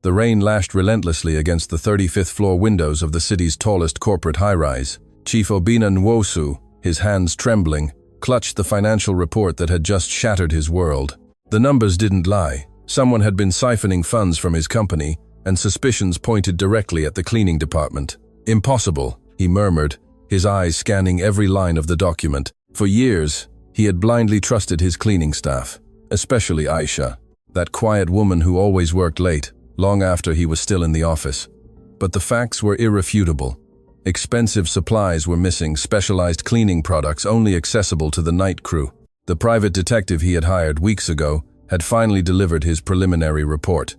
The rain lashed relentlessly against the 35th floor windows of the city's tallest corporate high-rise. Chief Obinna Nwosu, his hands trembling, clutched the financial report that had just shattered his world. The numbers didn't lie. Someone had been siphoning funds from his company, and suspicions pointed directly at the cleaning department. "Impossible," he murmured, his eyes scanning every line of the document. For years, he had blindly trusted his cleaning staff, especially Aisha, that quiet woman who always worked late, long after he was still in the office. But the facts were irrefutable. Expensive supplies were missing, specialized cleaning products only accessible to the night crew. The private detective he had hired weeks ago had finally delivered his preliminary report.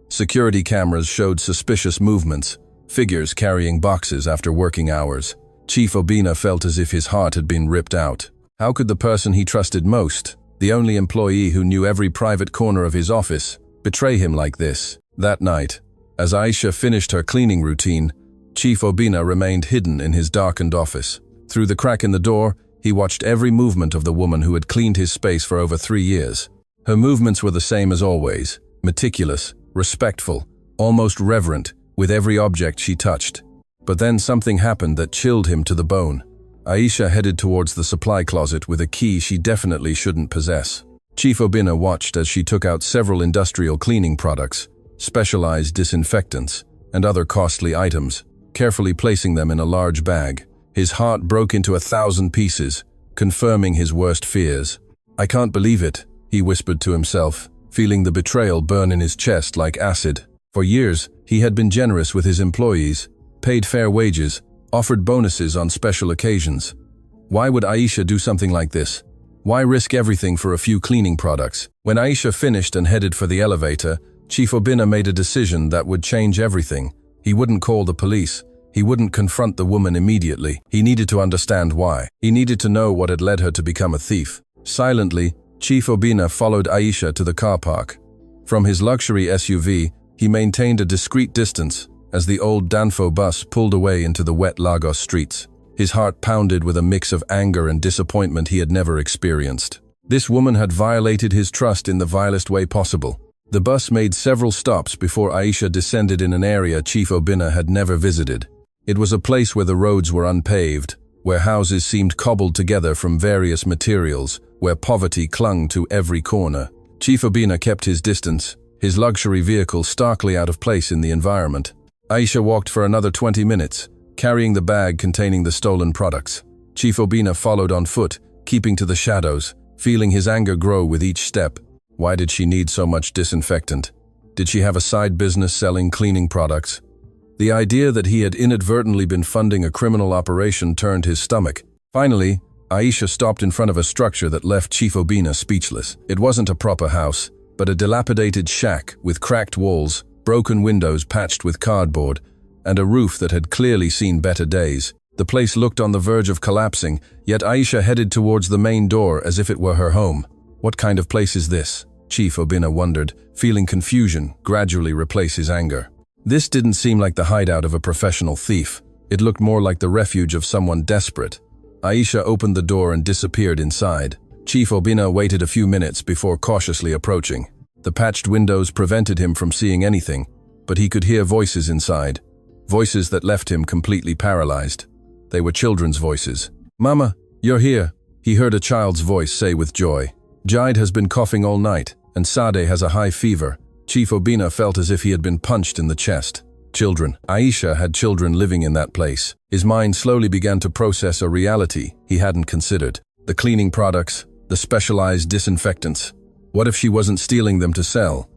Security cameras showed suspicious movements, figures carrying boxes after working hours. Chief Obinna felt as if his heart had been ripped out. How could the person he trusted most, the only employee who knew every private corner of his office, betray him like this? That night, as Aisha finished her cleaning routine, Chief Obinna remained hidden in his darkened office. Through the crack in the door, he watched every movement of the woman who had cleaned his space for over 3 years. Her movements were the same as always, meticulous, respectful, almost reverent, with every object she touched. But then something happened that chilled him to the bone. Aisha headed towards the supply closet with a key she definitely shouldn't possess. Chief Obinna watched as she took out several industrial cleaning products, specialized disinfectants, and other costly items, carefully placing them in a large bag. His heart broke into 1,000 pieces, confirming his worst fears. "I can't believe it," he whispered to himself, feeling the betrayal burn in his chest like acid. For years, he had been generous with his employees, paid fair wages, offered bonuses on special occasions. Why would Aisha do something like this? Why risk everything for a few cleaning products? When Aisha finished and headed for the elevator, Chief Obinna made a decision that would change everything. He wouldn't call the police. He wouldn't confront the woman immediately. He needed to understand why. He needed to know what had led her to become a thief. Silently, Chief Obinna followed Aisha to the car park. From his luxury SUV, he maintained a discreet distance as the old Danfo bus pulled away into the wet Lagos streets. His heart pounded with a mix of anger and disappointment he had never experienced. This woman had violated his trust in the vilest way possible. The bus made several stops before Aisha descended in an area Chief Obinna had never visited. It was a place where the roads were unpaved, where houses seemed cobbled together from various materials, where poverty clung to every corner. Chief Obinna kept his distance, his luxury vehicle starkly out of place in the environment. Aisha walked for another 20 minutes, carrying the bag containing the stolen products. Chief Obinna followed on foot, keeping to the shadows, feeling his anger grow with each step. Why did she need so much disinfectant? Did she have a side business selling cleaning products? The idea that he had inadvertently been funding a criminal operation turned his stomach. Finally, Aisha stopped in front of a structure that left Chief Obinna speechless. It wasn't a proper house, but a dilapidated shack with cracked walls, broken windows patched with cardboard, and a roof that had clearly seen better days. The place looked on the verge of collapsing, yet Aisha headed towards the main door as if it were her home. What kind of place is this? Chief Obinna wondered, feeling confusion gradually replace his anger. This didn't seem like the hideout of a professional thief. It looked more like the refuge of someone desperate. Aisha opened the door and disappeared inside. Chief Obinna waited a few minutes before cautiously approaching. The patched windows prevented him from seeing anything, but he could hear voices inside. Voices that left him completely paralyzed. They were children's voices. "Mama, you're here," he heard a child's voice say with joy. "Jide has been coughing all night, and Sade has a high fever." Chief Obinna felt as if he had been punched in the chest. Children. Aisha had children living in that place. His mind slowly began to process a reality he hadn't considered. The cleaning products, the specialized disinfectants. What if she wasn't stealing them to sell?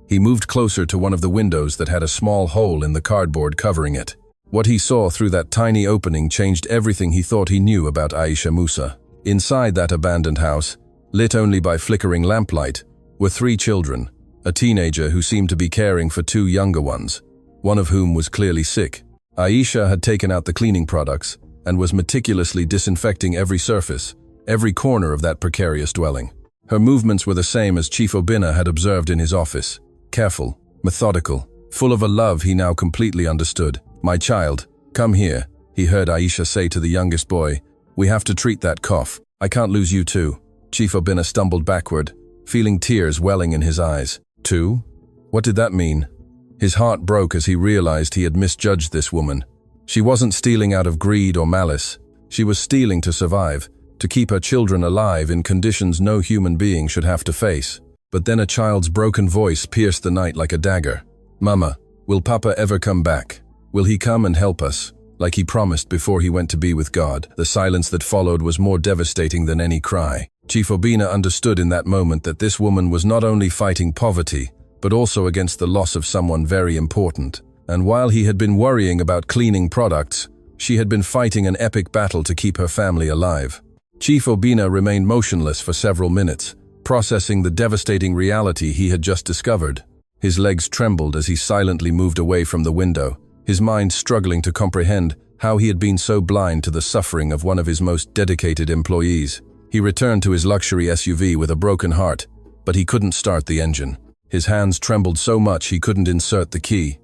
He moved closer to one of the windows that had a small hole in the cardboard covering it. What he saw through that tiny opening changed everything he thought he knew about Aisha Musa. Inside that abandoned house, lit only by flickering lamplight, were 3 children, a teenager who seemed to be caring for 2 younger ones, one of whom was clearly sick. Aisha had taken out the cleaning products and was meticulously disinfecting every surface, every corner of that precarious dwelling. Her movements were the same as Chief Obinna had observed in his office, careful, methodical, full of a love he now completely understood. "My child, come here," he heard Aisha say to the youngest boy. "We have to treat that cough. I can't lose you too." Chief Obinna stumbled backward, feeling tears welling in his eyes. 2? What did that mean? His heart broke as he realized he had misjudged this woman. She wasn't stealing out of greed or malice. She was stealing to survive, to keep her children alive in conditions no human being should have to face. But then a child's broken voice pierced the night like a dagger. "Mama, will Papa ever come back? Will he come and help us, like he promised before he went to be with God?" The silence that followed was more devastating than any cry. Chief Obinna understood in that moment that this woman was not only fighting poverty, but also against the loss of someone very important. And while he had been worrying about cleaning products, she had been fighting an epic battle to keep her family alive. Chief Obinna remained motionless for several minutes, processing the devastating reality he had just discovered. His legs trembled as he silently moved away from the window, his mind struggling to comprehend how he had been so blind to the suffering of one of his most dedicated employees. He returned to his luxury SUV with a broken heart, but he couldn't start the engine. His hands trembled so much he couldn't insert the key.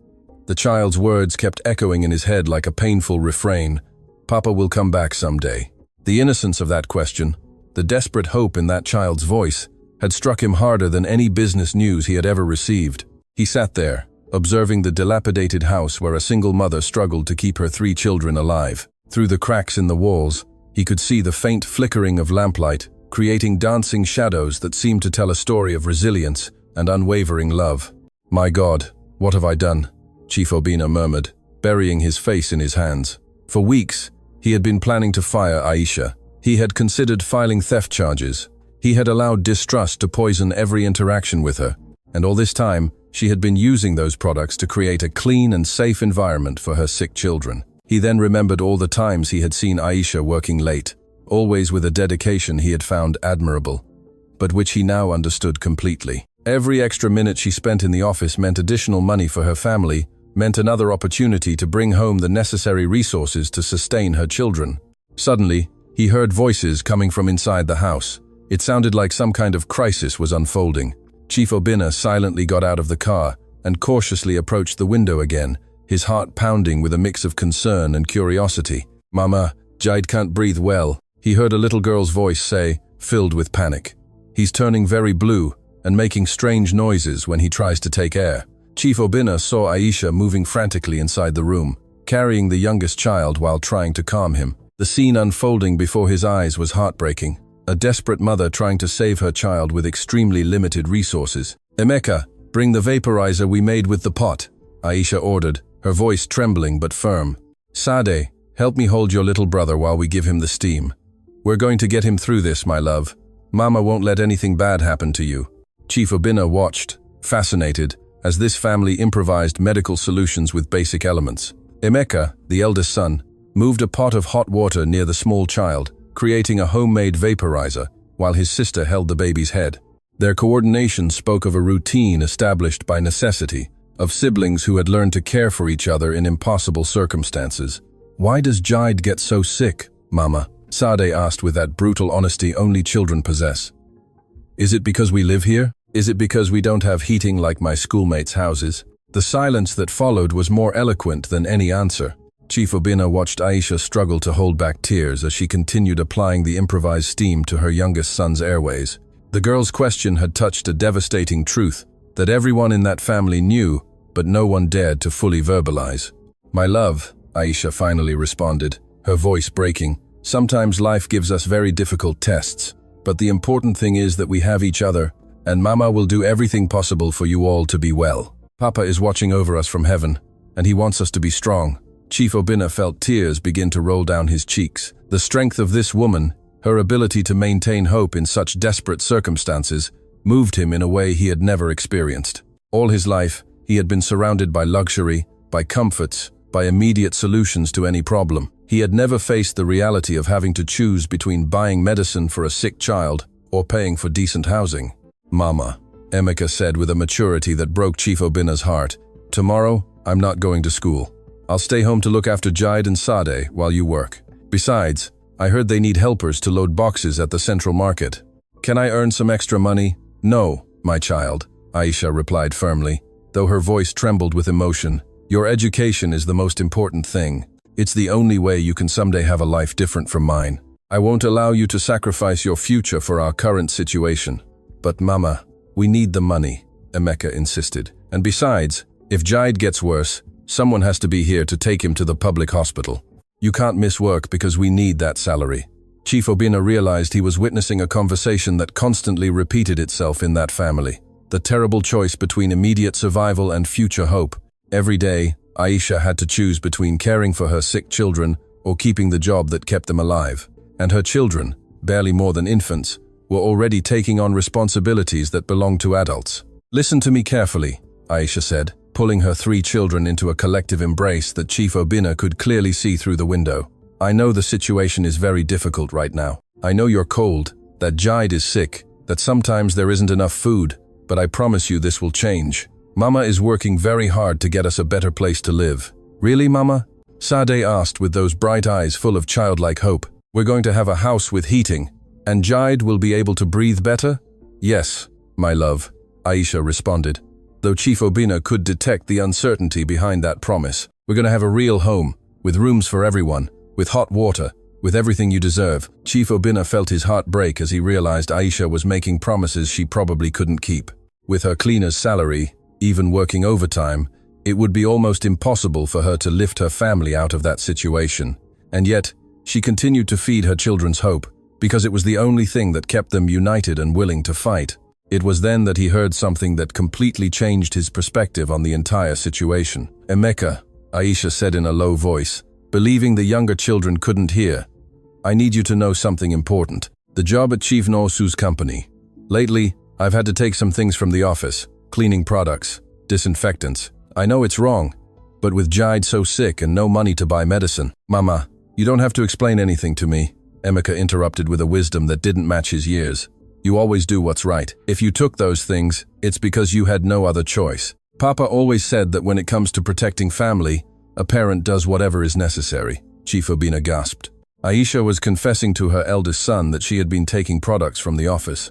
The child's words kept echoing in his head like a painful refrain. "Papa will come back someday." The innocence of that question, the desperate hope in that child's voice, had struck him harder than any business news he had ever received. He sat there, observing the dilapidated house where a single mother struggled to keep her 3 children alive. Through the cracks in the walls, he could see the faint flickering of lamplight, creating dancing shadows that seemed to tell a story of resilience and unwavering love. "My God, what have I done?" Chief Obinna murmured, burying his face in his hands. For weeks, he had been planning to fire Aisha. He had considered filing theft charges. He had allowed distrust to poison every interaction with her. And all this time, she had been using those products to create a clean and safe environment for her sick children. He then remembered all the times he had seen Aisha working late, always with a dedication he had found admirable, but which he now understood completely. Every extra minute she spent in the office meant additional money for her family, meant another opportunity to bring home the necessary resources to sustain her children. Suddenly, he heard voices coming from inside the house. It sounded like some kind of crisis was unfolding. Chief Obinna silently got out of the car and cautiously approached the window again, his heart pounding with a mix of concern and curiosity. "Mama, Jide can't breathe well," he heard a little girl's voice say, filled with panic. "He's turning very blue and making strange noises when he tries to take air." Chief Obinna saw Aisha moving frantically inside the room, carrying the youngest child while trying to calm him. The scene unfolding before his eyes was heartbreaking. A desperate mother trying to save her child with extremely limited resources. "Emeka, bring the vaporizer we made with the pot," Aisha ordered, her voice trembling but firm. "Sade, help me hold your little brother while we give him the steam. We're going to get him through this, my love. Mama won't let anything bad happen to you." Chief Obinna watched, fascinated, as this family improvised medical solutions with basic elements. Emeka, the eldest son, moved a pot of hot water near the small child, creating a homemade vaporizer, while his sister held the baby's head. Their coordination spoke of a routine established by necessity, of siblings who had learned to care for each other in impossible circumstances. "Why does Jide get so sick, Mama?" Sade asked with that brutal honesty only children possess. "Is it because we live here? Is it because we don't have heating like my schoolmates' houses?" The silence that followed was more eloquent than any answer. Chief Obinna watched Aisha struggle to hold back tears as she continued applying the improvised steam to her youngest son's airways. The girl's question had touched a devastating truth that everyone in that family knew, but no one dared to fully verbalize. "My love," Aisha finally responded, her voice breaking, "sometimes life gives us very difficult tests, but the important thing is that we have each other, and Mama will do everything possible for you all to be well. Papa is watching over us from heaven, and he wants us to be strong." Chief Obinna felt tears begin to roll down his cheeks. The strength of this woman, her ability to maintain hope in such desperate circumstances, moved him in a way he had never experienced. All his life, he had been surrounded by luxury, by comforts, by immediate solutions to any problem. He had never faced the reality of having to choose between buying medicine for a sick child or paying for decent housing. "Mama," Emeka said with a maturity that broke Chief Obinna's heart, "tomorrow, I'm not going to school. I'll stay home to look after Jide and Sade while you work. Besides, I heard they need helpers to load boxes at the central market. Can I earn some extra money?" "No, my child," Aisha replied firmly, though her voice trembled with emotion. "Your education is the most important thing. It's the only way you can someday have a life different from mine. I won't allow you to sacrifice your future for our current situation." "But Mama, we need the money," Emeka insisted. "And besides, If Jide gets worse, someone has to be here to take him to the public hospital. You can't miss work because we need that salary. Chief Obinna realized he was witnessing a conversation that constantly repeated itself in that family. The terrible choice between immediate survival and future hope. Every day, Aisha had to choose between caring for her sick children or keeping the job that kept them alive. And her children, barely more than infants, were already taking on responsibilities that belonged to adults. "Listen to me carefully," Aisha said, pulling her 3 children into a collective embrace that Chief Obinna could clearly see through the window. "I know the situation is very difficult right now. I know you're cold, that Jide is sick, that sometimes there isn't enough food, but I promise you this will change. Mama is working very hard to get us a better place to live." "Really, Mama?" Sade asked with those bright eyes full of childlike hope. "We're going to have a house with heating, and Jide will be able to breathe better?" "Yes, my love," Aisha responded, though Chief Obinna could detect the uncertainty behind that promise. "We're going to have a real home, with rooms for everyone, with hot water, with everything you deserve." Chief Obinna felt his heart break as he realized Aisha was making promises she probably couldn't keep. With her cleaner's salary, even working overtime, it would be almost impossible for her to lift her family out of that situation. And yet, she continued to feed her children's hope, because it was the only thing that kept them united and willing to fight. It was then that he heard something that completely changed his perspective on the entire situation. "Emeka," Aisha said in a low voice, believing the younger children couldn't hear, "I need you to know something important. The job at Chief Nosu's company. Lately, I've had to take some things from the office, cleaning products, disinfectants. I know it's wrong, but with Jide so sick and no money to buy medicine." "Mama, you don't have to explain anything to me," Emeka interrupted with a wisdom that didn't match his years. "You always do what's right. If you took those things, it's because you had no other choice. Papa always said that when it comes to protecting family, a parent does whatever is necessary." Chief Obinna gasped. Aisha was confessing to her eldest son that she had been taking products from the office.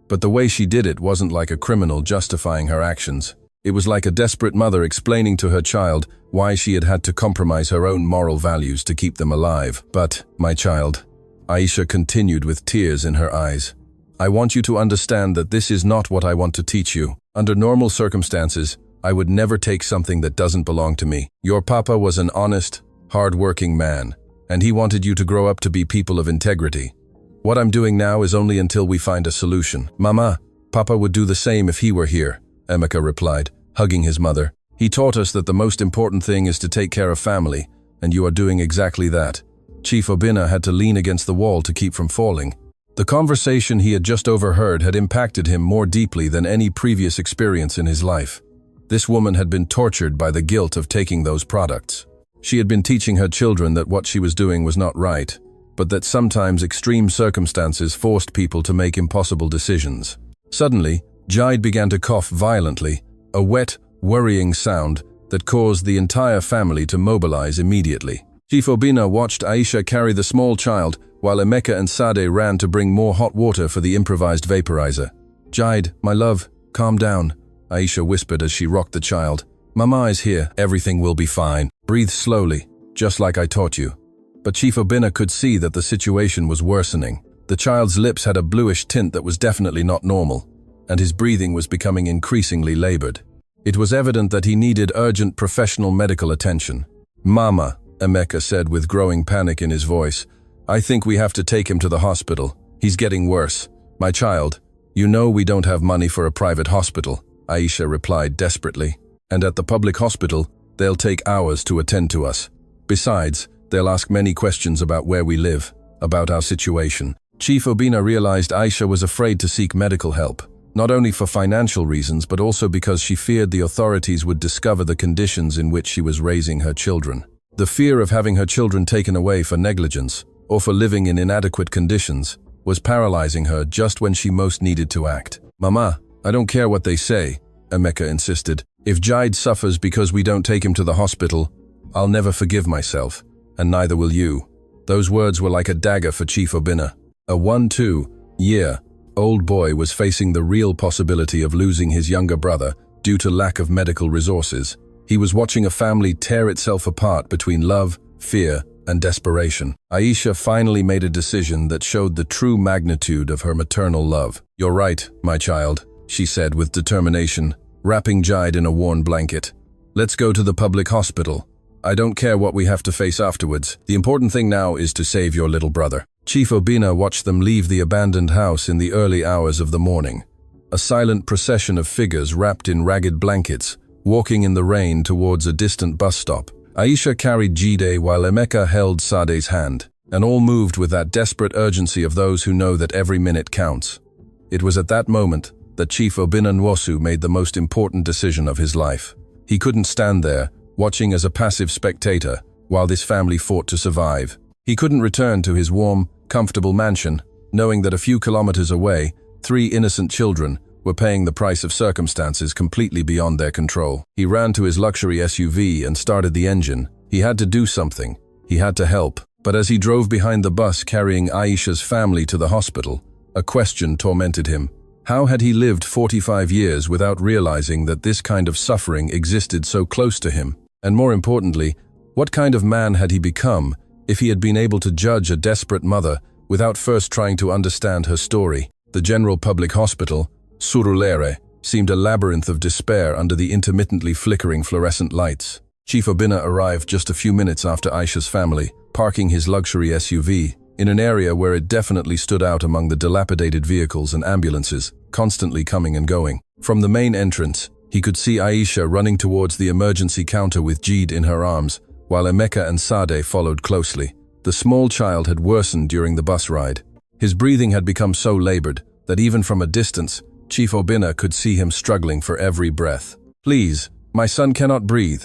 But the way she did it wasn't like a criminal justifying her actions. It was like a desperate mother explaining to her child why she had to compromise her own moral values to keep them alive. "But, my child," Aisha continued with tears in her eyes, "I want you to understand that this is not what I want to teach you. Under normal circumstances, I would never take something that doesn't belong to me. Your papa was an honest, hard-working man, and he wanted you to grow up to be people of integrity. What I'm doing now is only until we find a solution." "Mama, Papa would do the same if he were here," Emeka replied, hugging his mother. "He taught us that the most important thing is to take care of family, and you are doing exactly that." Chief Obinna had to lean against the wall to keep from falling. The conversation he had just overheard had impacted him more deeply than any previous experience in his life. This woman had been tortured by the guilt of taking those products. She had been teaching her children that what she was doing was not right, but that sometimes extreme circumstances forced people to make impossible decisions. Suddenly, Jide began to cough violently, a wet, worrying sound that caused the entire family to mobilize immediately. Chief Obinna watched Aisha carry the small child, while Emeka and Sade ran to bring more hot water for the improvised vaporizer. "Jide, my love, calm down," Aisha whispered as she rocked the child. "Mama is here. Everything will be fine. Breathe slowly, just like I taught you." But Chief Obinna could see that the situation was worsening. The child's lips had a bluish tint that was definitely not normal, and his breathing was becoming increasingly labored. It was evident that he needed urgent professional medical attention. "Mama," Emeka said with growing panic in his voice, "I think we have to take him to the hospital. He's getting worse." "My child, you know we don't have money for a private hospital," Aisha replied desperately. "And at the public hospital, they'll take hours to attend to us. Besides, they'll ask many questions about where we live, about our situation." Chief Obinna realized Aisha was afraid to seek medical help, not only for financial reasons but also because she feared the authorities would discover the conditions in which she was raising her children. The fear of having her children taken away for negligence, or for living in inadequate conditions, was paralyzing her just when she most needed to act. "Mama, I don't care what they say," Emeka insisted. "If Jide suffers because we don't take him to the hospital, I'll never forgive myself, and neither will you." Those words were like a dagger for Chief Obinna. A 12-year-old boy was facing the real possibility of losing his younger brother due to lack of medical resources. He was watching a family tear itself apart between love, fear, and desperation. Aisha finally made a decision that showed the true magnitude of her maternal love. "You're right, my child," she said with determination, wrapping Jide in a worn blanket. Let's go to the public hospital. I don't care what we have to face afterwards. The important thing now is to save your little brother." Chief Obina watched them leave the abandoned house in the early hours of the morning. A silent procession of figures wrapped in ragged blankets, walking in the rain towards a distant bus stop. Aisha carried Jide while Emeka held Sade's hand, and all moved with that desperate urgency of those who know that every minute counts. It was at that moment that Chief Obina Nwosu made the most important decision of his life. He couldn't stand there, watching as a passive spectator, while this family fought to survive. He couldn't return to his warm, comfortable mansion, knowing that a few kilometers away, 3 innocent children were paying the price of circumstances completely beyond their control. He ran to his luxury SUV and started the engine. He had to do something. He had to help. But as he drove behind the bus carrying Aisha's family to the hospital, a question tormented him. How had he lived 45 years without realizing that this kind of suffering existed so close to him? And more importantly, what kind of man had he become if he had been able to judge a desperate mother without first trying to understand her story? The general public hospital, Storyteller, seemed a labyrinth of despair under the intermittently flickering fluorescent lights. Chief Obina arrived just a few minutes after Aisha's family, parking his luxury SUV in an area where it definitely stood out among the dilapidated vehicles and ambulances, constantly coming and going. From the main entrance, he could see Aisha running towards the emergency counter with Jide in her arms, while Emeka and Sade followed closely. The small child had worsened during the bus ride. His breathing had become so labored that even from a distance, Chief Obina could see him struggling for every breath. "Please, my son cannot breathe,"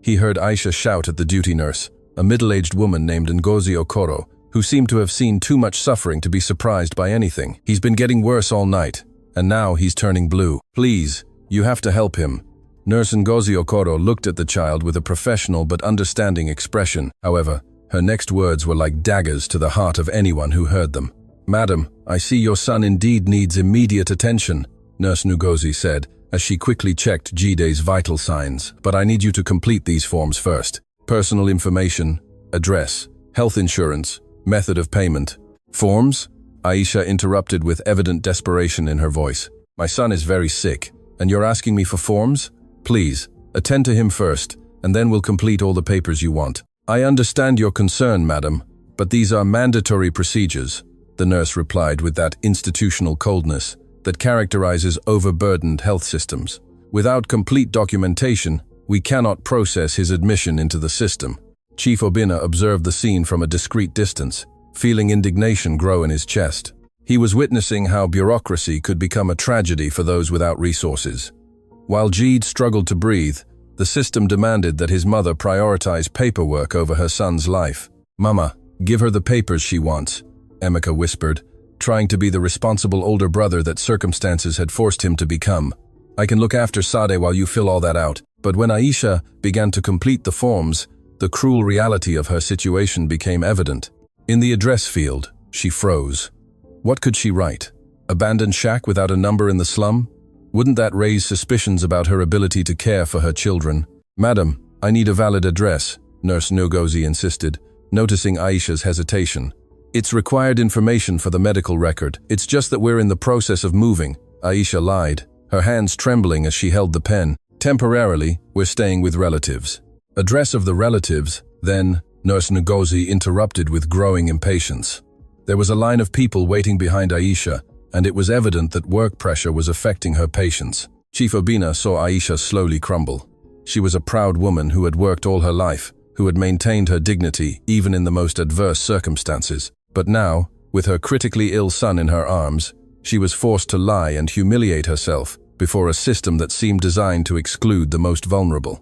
he heard Aisha shout at the duty nurse, a middle-aged woman named Ngozi Okoro, who seemed to have seen too much suffering to be surprised by anything. "He's been getting worse all night, and now he's turning blue. Please, you have to help him." Nurse Ngozi Okoro looked at the child with a professional but understanding expression. However, her next words were like daggers to the heart of anyone who heard them. "Madam, I see your son indeed needs immediate attention," Nurse Ngozi said, as she quickly checked Jide's vital signs. "But I need you to complete these forms first. Personal information, address, health insurance, method of payment." "Forms?" Aisha interrupted with evident desperation in her voice. "My son is very sick, and you're asking me for forms? Please, attend to him first, and then we'll complete all the papers you want." "I understand your concern, madam, but these are mandatory procedures," the nurse replied with that institutional coldness that characterizes overburdened health systems. "Without complete documentation, we cannot process his admission into the system." Chief Obina observed the scene from a discreet distance, feeling indignation grow in his chest. He was witnessing how bureaucracy could become a tragedy for those without resources. While Jide struggled to breathe, the system demanded that his mother prioritize paperwork over her son's life. "Mama, give her the papers she wants," Emeka whispered, trying to be the responsible older brother that circumstances had forced him to become. "I can look after Sade while you fill all that out." But when Aisha began to complete the forms, the cruel reality of her situation became evident. In the address field, she froze. What could she write? Abandoned shack without a number in the slum? Wouldn't that raise suspicions about her ability to care for her children? "Madam, I need a valid address," Nurse Ngozi insisted, noticing Aisha's hesitation. "It's required information for the medical record. It's just that we're in the process of moving," Aisha lied, her hands trembling as she held the pen. "Temporarily, we're staying with relatives." Address of the relatives, then, Nurse Ngozi interrupted with growing impatience. There was a line of people waiting behind Aisha, and it was evident that work pressure was affecting her patience. Chief Obina saw Aisha slowly crumble. She was a proud woman who had worked all her life, who had maintained her dignity even in the most adverse circumstances. But now, with her critically ill son in her arms, she was forced to lie and humiliate herself before a system that seemed designed to exclude the most vulnerable.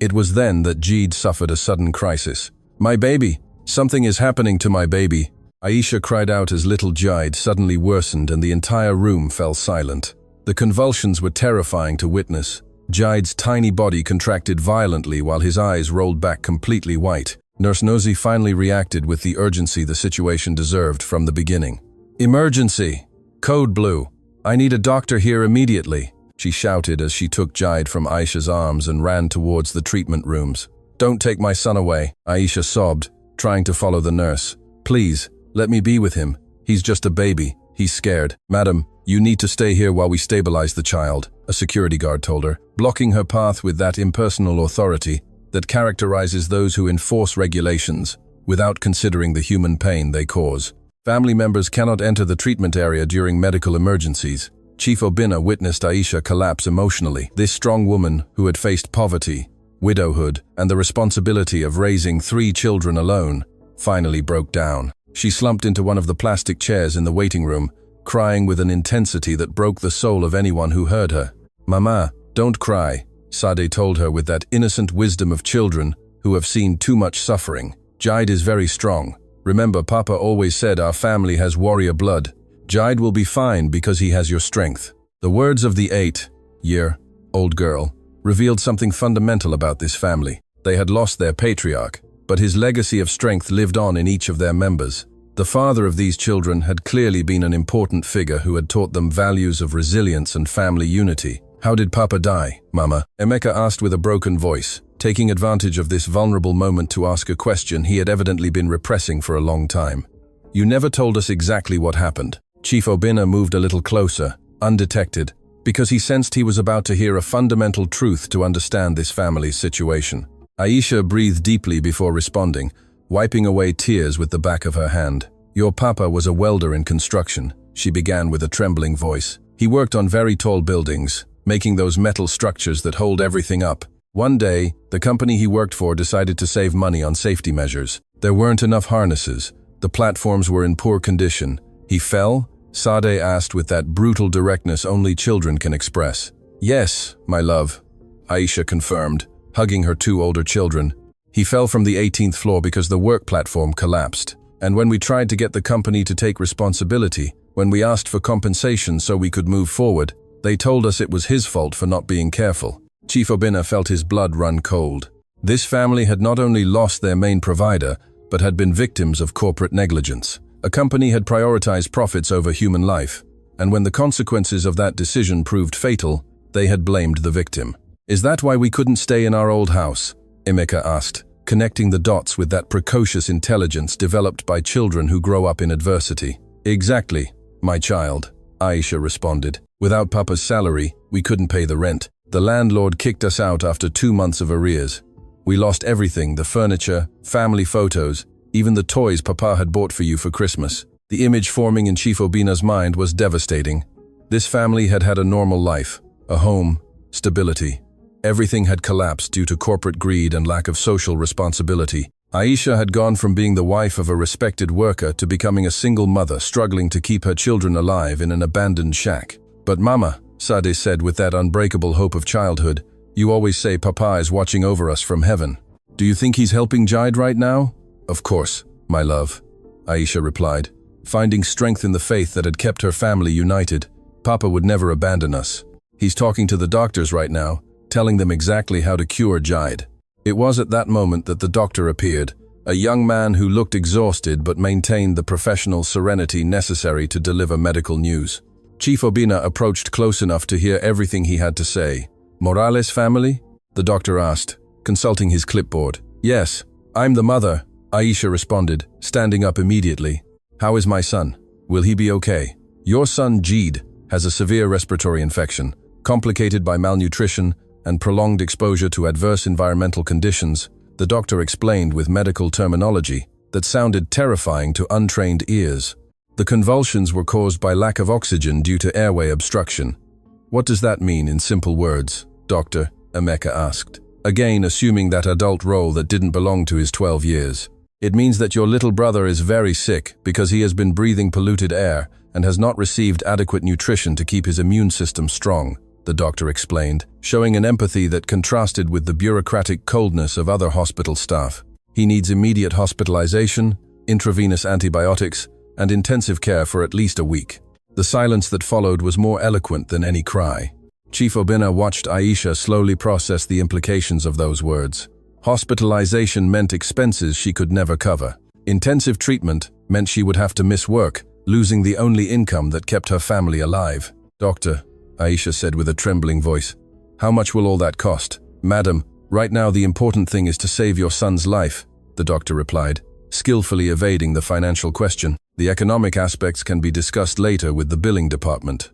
It was then that Jide suffered a sudden crisis. "My baby! Something is happening to my baby!" Aisha cried out as little Jide suddenly worsened and the entire room fell silent. The convulsions were terrifying to witness. Jide's tiny body contracted violently while his eyes rolled back completely white. Nurse Ngozi finally reacted with the urgency the situation deserved from the beginning. "Emergency! Code blue! I need a doctor here immediately!" she shouted as she took Jide from Aisha's arms and ran towards the treatment rooms. "Don't take my son away," Aisha sobbed, trying to follow the nurse. "Please, let me be with him. He's just a baby. He's scared." "Madam, you need to stay here while we stabilize the child," a security guard told her, blocking her path with that impersonal authority that characterizes those who enforce regulations without considering the human pain they cause. Family members cannot enter the treatment area during medical emergencies. Chief Obinna witnessed Aisha collapse emotionally. This strong woman, who had faced poverty, widowhood, and the responsibility of raising 3 children alone, finally broke down. She slumped into one of the plastic chairs in the waiting room, crying with an intensity that broke the soul of anyone who heard her. "Mama, don't cry," Sade told her with that innocent wisdom of children who have seen too much suffering. "Jide is very strong. Remember, Papa always said our family has warrior blood. Jide will be fine because he has your strength." The words of the 8-year-old girl revealed something fundamental about this family. They had lost their patriarch, but his legacy of strength lived on in each of their members. The father of these children had clearly been an important figure who had taught them values of resilience and family unity. "How did Papa die, Mama?" Emeka asked with a broken voice, taking advantage of this vulnerable moment to ask a question he had evidently been repressing for a long time. "You never told us exactly what happened." Chief Obinna moved a little closer, undetected, because he sensed he was about to hear a fundamental truth to understand this family's situation. Aisha breathed deeply before responding, wiping away tears with the back of her hand. "Your papa was a welder in construction," she began with a trembling voice. "He worked on very tall buildings, making those metal structures that hold everything up. One day, the company he worked for decided to save money on safety measures. There weren't enough harnesses. The platforms were in poor condition. He fell?" Sade asked with that brutal directness only children can express. "Yes, my love," Aisha confirmed, hugging her 2 older children. "He fell from the 18th floor because the work platform collapsed. And when we tried to get the company to take responsibility, when we asked for compensation so we could move forward, they told us it was his fault for not being careful." Chief Obinna felt his blood run cold. This family had not only lost their main provider, but had been victims of corporate negligence. A company had prioritized profits over human life, and when the consequences of that decision proved fatal, they had blamed the victim. "Is that why we couldn't stay in our old house?" Emeka asked, connecting the dots with that precocious intelligence developed by children who grow up in adversity. "Exactly, my child," Aisha responded. "Without Papa's salary, we couldn't pay the rent. The landlord kicked us out after 2 months of arrears. We lost everything, the furniture, family photos, even the toys Papa had bought for you for Christmas." The image forming in Chief Obinna's mind was devastating. This family had had a normal life, a home, stability. Everything had collapsed due to corporate greed and lack of social responsibility. Aisha had gone from being the wife of a respected worker to becoming a single mother struggling to keep her children alive in an abandoned shack. "But Mama," Sade said with that unbreakable hope of childhood, "you always say Papa is watching over us from heaven. Do you think he's helping Jide right now?" "Of course, my love," Aisha replied, finding strength in the faith that had kept her family united. "Papa would never abandon us. He's talking to the doctors right now, telling them exactly how to cure Jide." It was at that moment that the doctor appeared, a young man who looked exhausted but maintained the professional serenity necessary to deliver medical news. Chief Obinna approached close enough to hear everything he had to say. "Morales family?" the doctor asked, consulting his clipboard. "Yes, I'm the mother," Aisha responded, standing up immediately. "How is my son? Will he be okay?" "Your son, Jide, has a severe respiratory infection, complicated by malnutrition and prolonged exposure to adverse environmental conditions," the doctor explained with medical terminology that sounded terrifying to untrained ears. "The convulsions were caused by lack of oxygen due to airway obstruction." "What does that mean in simple words, Doctor?" Emeka asked, again assuming that adult role that didn't belong to his 12 years. "It means that your little brother is very sick because he has been breathing polluted air and has not received adequate nutrition to keep his immune system strong," the doctor explained, showing an empathy that contrasted with the bureaucratic coldness of other hospital staff. "He needs immediate hospitalization, intravenous antibiotics, and intensive care for at least a week." The silence that followed was more eloquent than any cry. Chief Obinna watched Aisha slowly process the implications of those words. Hospitalization meant expenses she could never cover. Intensive treatment meant she would have to miss work, losing the only income that kept her family alive. "Doctor," Aisha said with a trembling voice, "how much will all that cost?" "Madam, right now the important thing is to save your son's life," the doctor replied, skillfully evading the financial question. "The economic aspects can be discussed later with the billing department."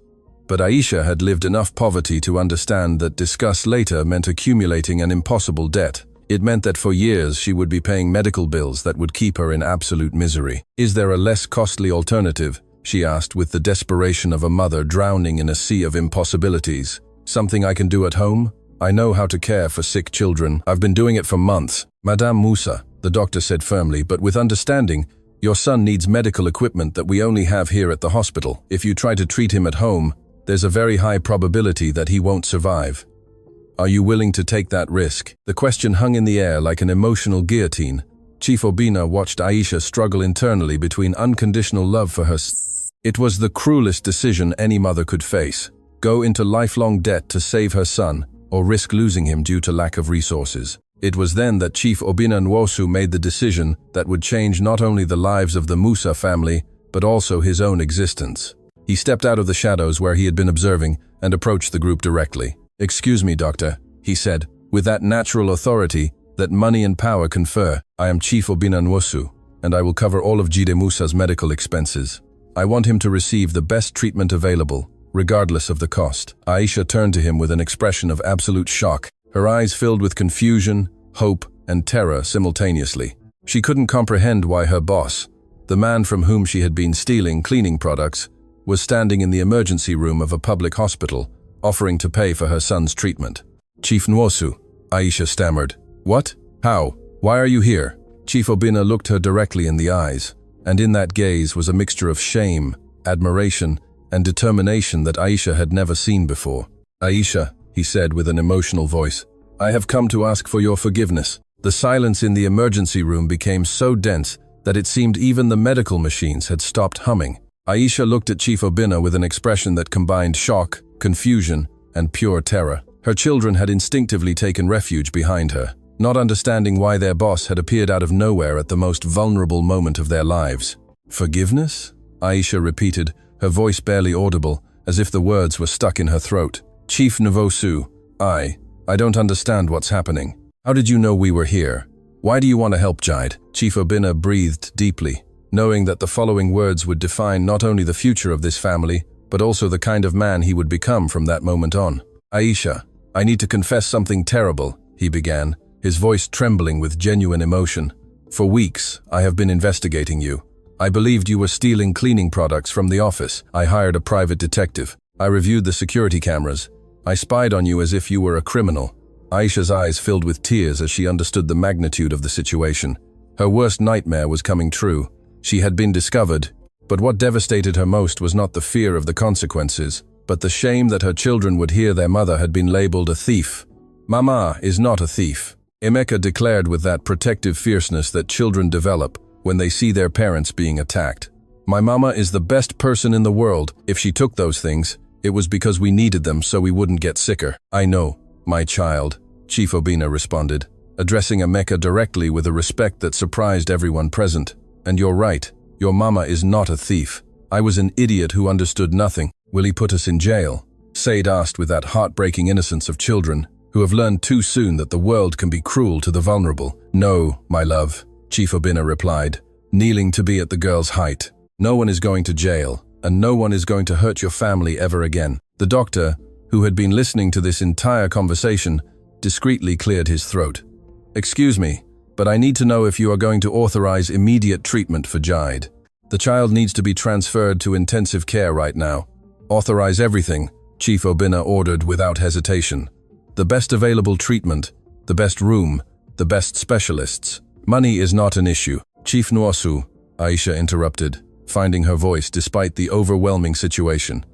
But Aisha had lived enough poverty to understand that discuss later meant accumulating an impossible debt. It meant that for years she would be paying medical bills that would keep her in absolute misery. "Is there a less costly alternative?" she asked with the desperation of a mother drowning in a sea of impossibilities. "Something I can do at home? I know how to care for sick children. I've been doing it for months." "Madame Musa," the doctor said firmly, but with understanding, "your son needs medical equipment that we only have here at the hospital. If you try to treat him at home, there's a very high probability that he won't survive. Are you willing to take that risk?" The question hung in the air like an emotional guillotine. Chief Obinna watched Aisha struggle internally between unconditional love for her. It was the cruelest decision any mother could face: go into lifelong debt to save her son, or risk losing him due to lack of resources. It was then that Chief Obinna Nwosu made the decision that would change not only the lives of the Musa family, but also his own existence. He stepped out of the shadows where he had been observing and approached the group directly. "Excuse me, doctor," he said, with that natural authority that money and power confer. "I am Chief Obinna Nwosu, and I will cover all of Jide Musa's medical expenses. I want him to receive the best treatment available, regardless of the cost." Aisha turned to him with an expression of absolute shock, her eyes filled with confusion, hope, and terror simultaneously. She couldn't comprehend why her boss, the man from whom she had been stealing cleaning products, was standing in the emergency room of a public hospital, offering to pay for her son's treatment. "Chief Nwosu," Aisha stammered. "What? How? Why are you here?" Chief Obinna looked her directly in the eyes, and in that gaze was a mixture of shame, admiration, and determination that Aisha had never seen before. "Aisha," he said with an emotional voice, "I have come to ask for your forgiveness." The silence in the emergency room became so dense that it seemed even the medical machines had stopped humming. Aisha looked at Chief Obinna with an expression that combined shock, confusion, and pure terror. Her children had instinctively taken refuge behind her, not understanding why their boss had appeared out of nowhere at the most vulnerable moment of their lives. "Forgiveness?" Aisha repeated, her voice barely audible, as if the words were stuck in her throat. "Chief Nwosu, I don't understand what's happening. How did you know we were here? Why do you want to help Jide?" Chief Obinna breathed deeply, knowing that the following words would define not only the future of this family, but also the kind of man he would become from that moment on. "Aisha, I need to confess something terrible," he began, his voice trembling with genuine emotion. "For weeks, I have been investigating you. I believed you were stealing cleaning products from the office. I hired a private detective. I reviewed the security cameras. I spied on you as if you were a criminal." Aisha's eyes filled with tears as she understood the magnitude of the situation. Her worst nightmare was coming true. She had been discovered, but what devastated her most was not the fear of the consequences, but the shame that her children would hear their mother had been labeled a thief. "Mama is not a thief," Emeka declared with that protective fierceness that children develop when they see their parents being attacked. "My mama is the best person in the world. If she took those things, it was because we needed them so we wouldn't get sicker." "I know, my child," Chief Obinna responded, addressing Emeka directly with a respect that surprised everyone present. "And you're right, your mama is not a thief. I was an idiot who understood nothing. Will he put us in jail?" Said asked with that heartbreaking innocence of children who have learned too soon that the world can be cruel to the vulnerable. "No, my love," Chief Obinna replied, kneeling to be at the girl's height. "No one is going to jail, and no one is going to hurt your family ever again." The doctor, who had been listening to this entire conversation, discreetly cleared his throat. "Excuse me, but I need to know if you are going to authorize immediate treatment for Jide. The child needs to be transferred to intensive care right now. Authorize everything," Chief Obinna ordered without hesitation. "The best available treatment, the best room, the best specialists. Money is not an issue." "Chief Nwosu," Aisha interrupted, finding her voice despite the overwhelming situation.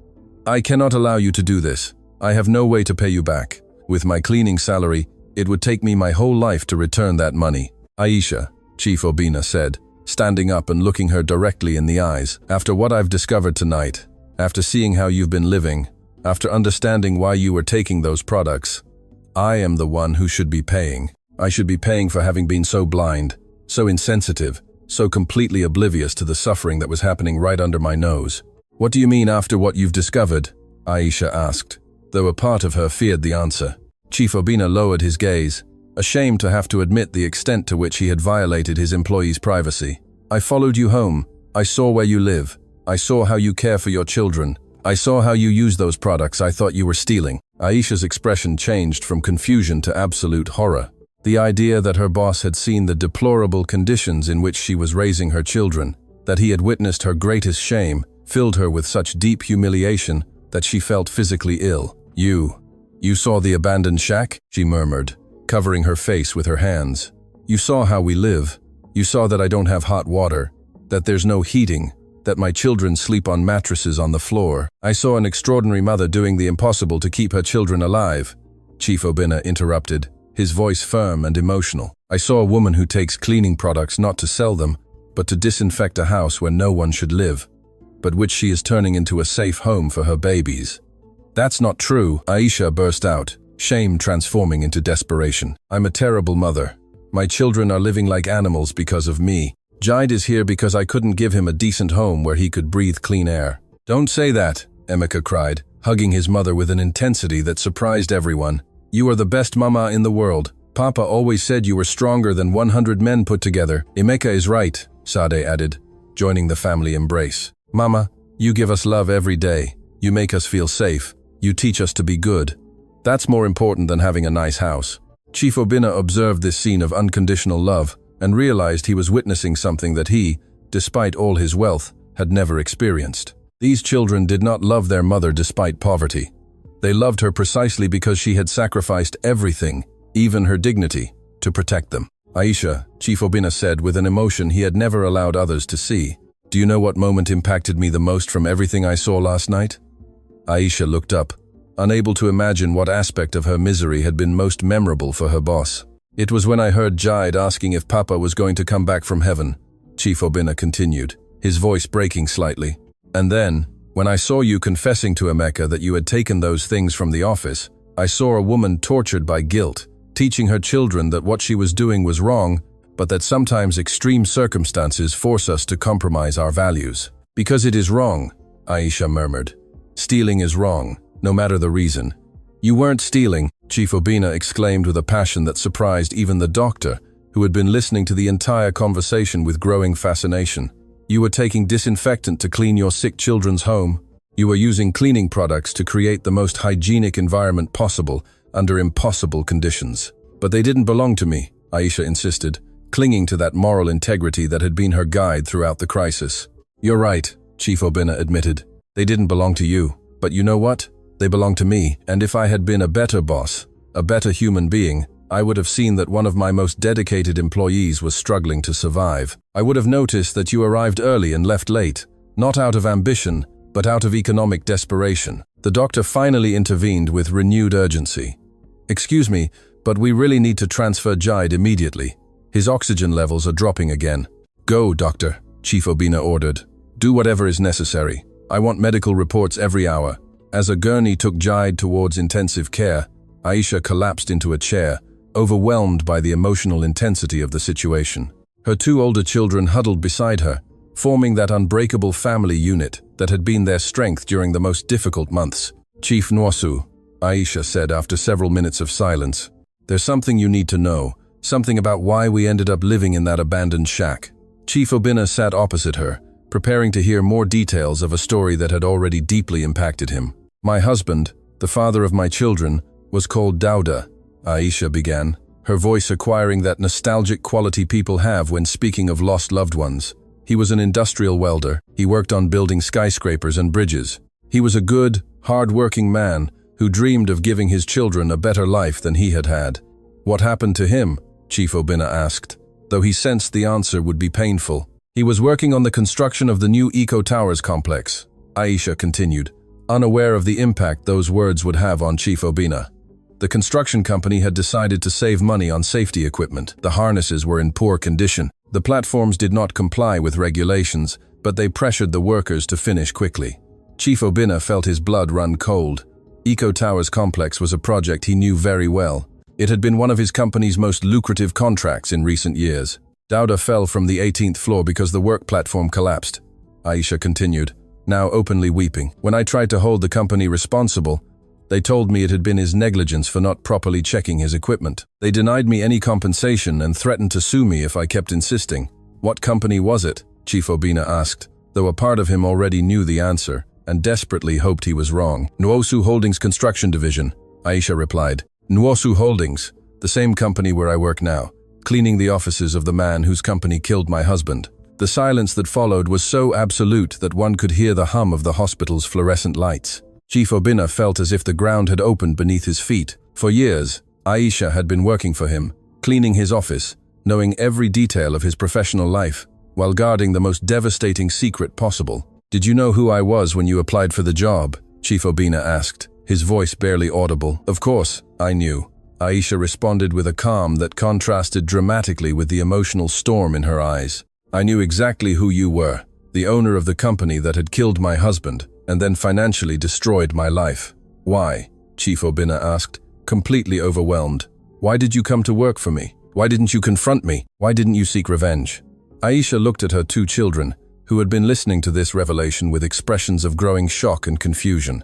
"I cannot allow you to do this. I have no way to pay you back. With my cleaning salary, it would take me my whole life to return that money." "Aisha," Chief Obinna said, standing up and looking her directly in the eyes. "After what I've discovered tonight, after seeing how you've been living, after understanding why you were taking those products, I am the one who should be paying. I should be paying for having been so blind, so insensitive, so completely oblivious to the suffering that was happening right under my nose." "What do you mean after what you've discovered?" Aisha asked, though a part of her feared the answer. Chief Obinna lowered his gaze, ashamed to have to admit the extent to which he had violated his employees' privacy. "I followed you home. I saw where you live. I saw how you care for your children. I saw how you used those products. I thought you were stealing. Aisha's expression changed from confusion to absolute horror. The idea that her boss had seen the deplorable conditions in which she was raising her children, that he had witnessed her greatest shame, filled her with such deep humiliation that she felt physically ill. You saw the abandoned shack? She murmured, covering her face with her hands. You saw how we live. You saw that I don't have hot water, that there's no heating, that my children sleep on mattresses on the floor. I saw an extraordinary mother doing the impossible to keep her children alive. Chief Obinna interrupted, his voice firm and emotional. I saw a woman who takes cleaning products not to sell them, but to disinfect a house where no one should live, but which she is turning into a safe home for her babies. That's not true, Aisha burst out, shame transforming into desperation. I'm a terrible mother. My children are living like animals because of me. Jide is here because I couldn't give him a decent home where he could breathe clean air. Don't say that, Emeka cried, hugging his mother with an intensity that surprised everyone. You are the best mama in the world. Papa always said you were stronger than 100 men put together. Emeka is right, Sade added, joining the family embrace. Mama, you give us love every day. You make us feel safe. You teach us to be good. That's more important than having a nice house. Chief Obinna observed this scene of unconditional love and realized he was witnessing something that he, despite all his wealth, had never experienced. These children did not love their mother despite poverty. They loved her precisely because she had sacrificed everything, even her dignity, to protect them. Aisha, Chief Obinna said with an emotion he had never allowed others to see. Do you know what moment impacted me the most from everything I saw last night? Aisha looked up, unable to imagine what aspect of her misery had been most memorable for her boss. It was when I heard Jide asking if Papa was going to come back from heaven, Chief Obinna continued, his voice breaking slightly. And then, when I saw you confessing to Emeka that you had taken those things from the office, I saw a woman tortured by guilt, teaching her children that what she was doing was wrong, but that sometimes extreme circumstances force us to compromise our values. Because it is wrong, Aisha murmured. Stealing is wrong, no matter the reason. You weren't stealing, Chief Obinna exclaimed with a passion that surprised even the doctor, who had been listening to the entire conversation with growing fascination. You were taking disinfectant to clean your sick children's home. You were using cleaning products to create the most hygienic environment possible under impossible conditions. But they didn't belong to me, Aisha insisted, clinging to that moral integrity that had been her guide throughout the crisis. You're right, Chief Obinna admitted. They didn't belong to you. But you know what? They belong to me, and if I had been a better boss, a better human being, I would have seen that one of my most dedicated employees was struggling to survive. I would have noticed that you arrived early and left late, not out of ambition, but out of economic desperation. The doctor finally intervened with renewed urgency. Excuse me, but we really need to transfer Jide immediately. His oxygen levels are dropping again. Go, doctor, Chief Obinna ordered. Do whatever is necessary. I want medical reports every hour. As a gurney took Jide towards intensive care, Aisha collapsed into a chair, overwhelmed by the emotional intensity of the situation. Her two older children huddled beside her, forming that unbreakable family unit that had been their strength during the most difficult months. Chief Nwosu, Aisha said after several minutes of silence, there's something you need to know, something about why we ended up living in that abandoned shack. Chief Obinna sat opposite her, preparing to hear more details of a story that had already deeply impacted him. My husband, the father of my children, was called Dauda, Aisha began, her voice acquiring that nostalgic quality people have when speaking of lost loved ones. He was an industrial welder. He worked on building skyscrapers and bridges. He was a good, hard-working man who dreamed of giving his children a better life than he had had. What happened to him? Chief Obinna asked, though he sensed the answer would be painful. He was working on the construction of the new Eco Towers complex, Aisha continued, unaware of the impact those words would have on Chief Obinna. The construction company had decided to save money on safety equipment. The harnesses were in poor condition. The platforms did not comply with regulations, but they pressured the workers to finish quickly. Chief Obinna felt his blood run cold. Eco Towers complex was a project he knew very well. It had been one of his company's most lucrative contracts in recent years. Dauda fell from the 18th floor because the work platform collapsed, Aisha continued, now openly weeping. When I tried to hold the company responsible, they told me it had been his negligence for not properly checking his equipment. They denied me any compensation and threatened to sue me if I kept insisting. What company was it? Chief Obinna asked, though a part of him already knew the answer. and desperately hoped he was wrong. Nwosu Holdings Construction Division, Aisha replied. Nwosu Holdings, the same company where I work now, cleaning the offices of the man whose company killed my husband. The silence that followed was so absolute that one could hear the hum of the hospital's fluorescent lights. Chief Obinna felt as if the ground had opened beneath his feet. For years, Aisha had been working for him, cleaning his office, knowing every detail of his professional life, while guarding the most devastating secret possible. Did you know who I was when you applied for the job? Chief Obinna asked, his voice barely audible. Of course, I knew. Aisha responded with a calm that contrasted dramatically with the emotional storm in her eyes. I knew exactly who you were, the owner of the company that had killed my husband and then financially destroyed my life. Why? Chief Obinna asked, completely overwhelmed. Why did you come to work for me? Why didn't you confront me? Why didn't you seek revenge? Aisha looked at her two children, who had been listening to this revelation with expressions of growing shock and confusion.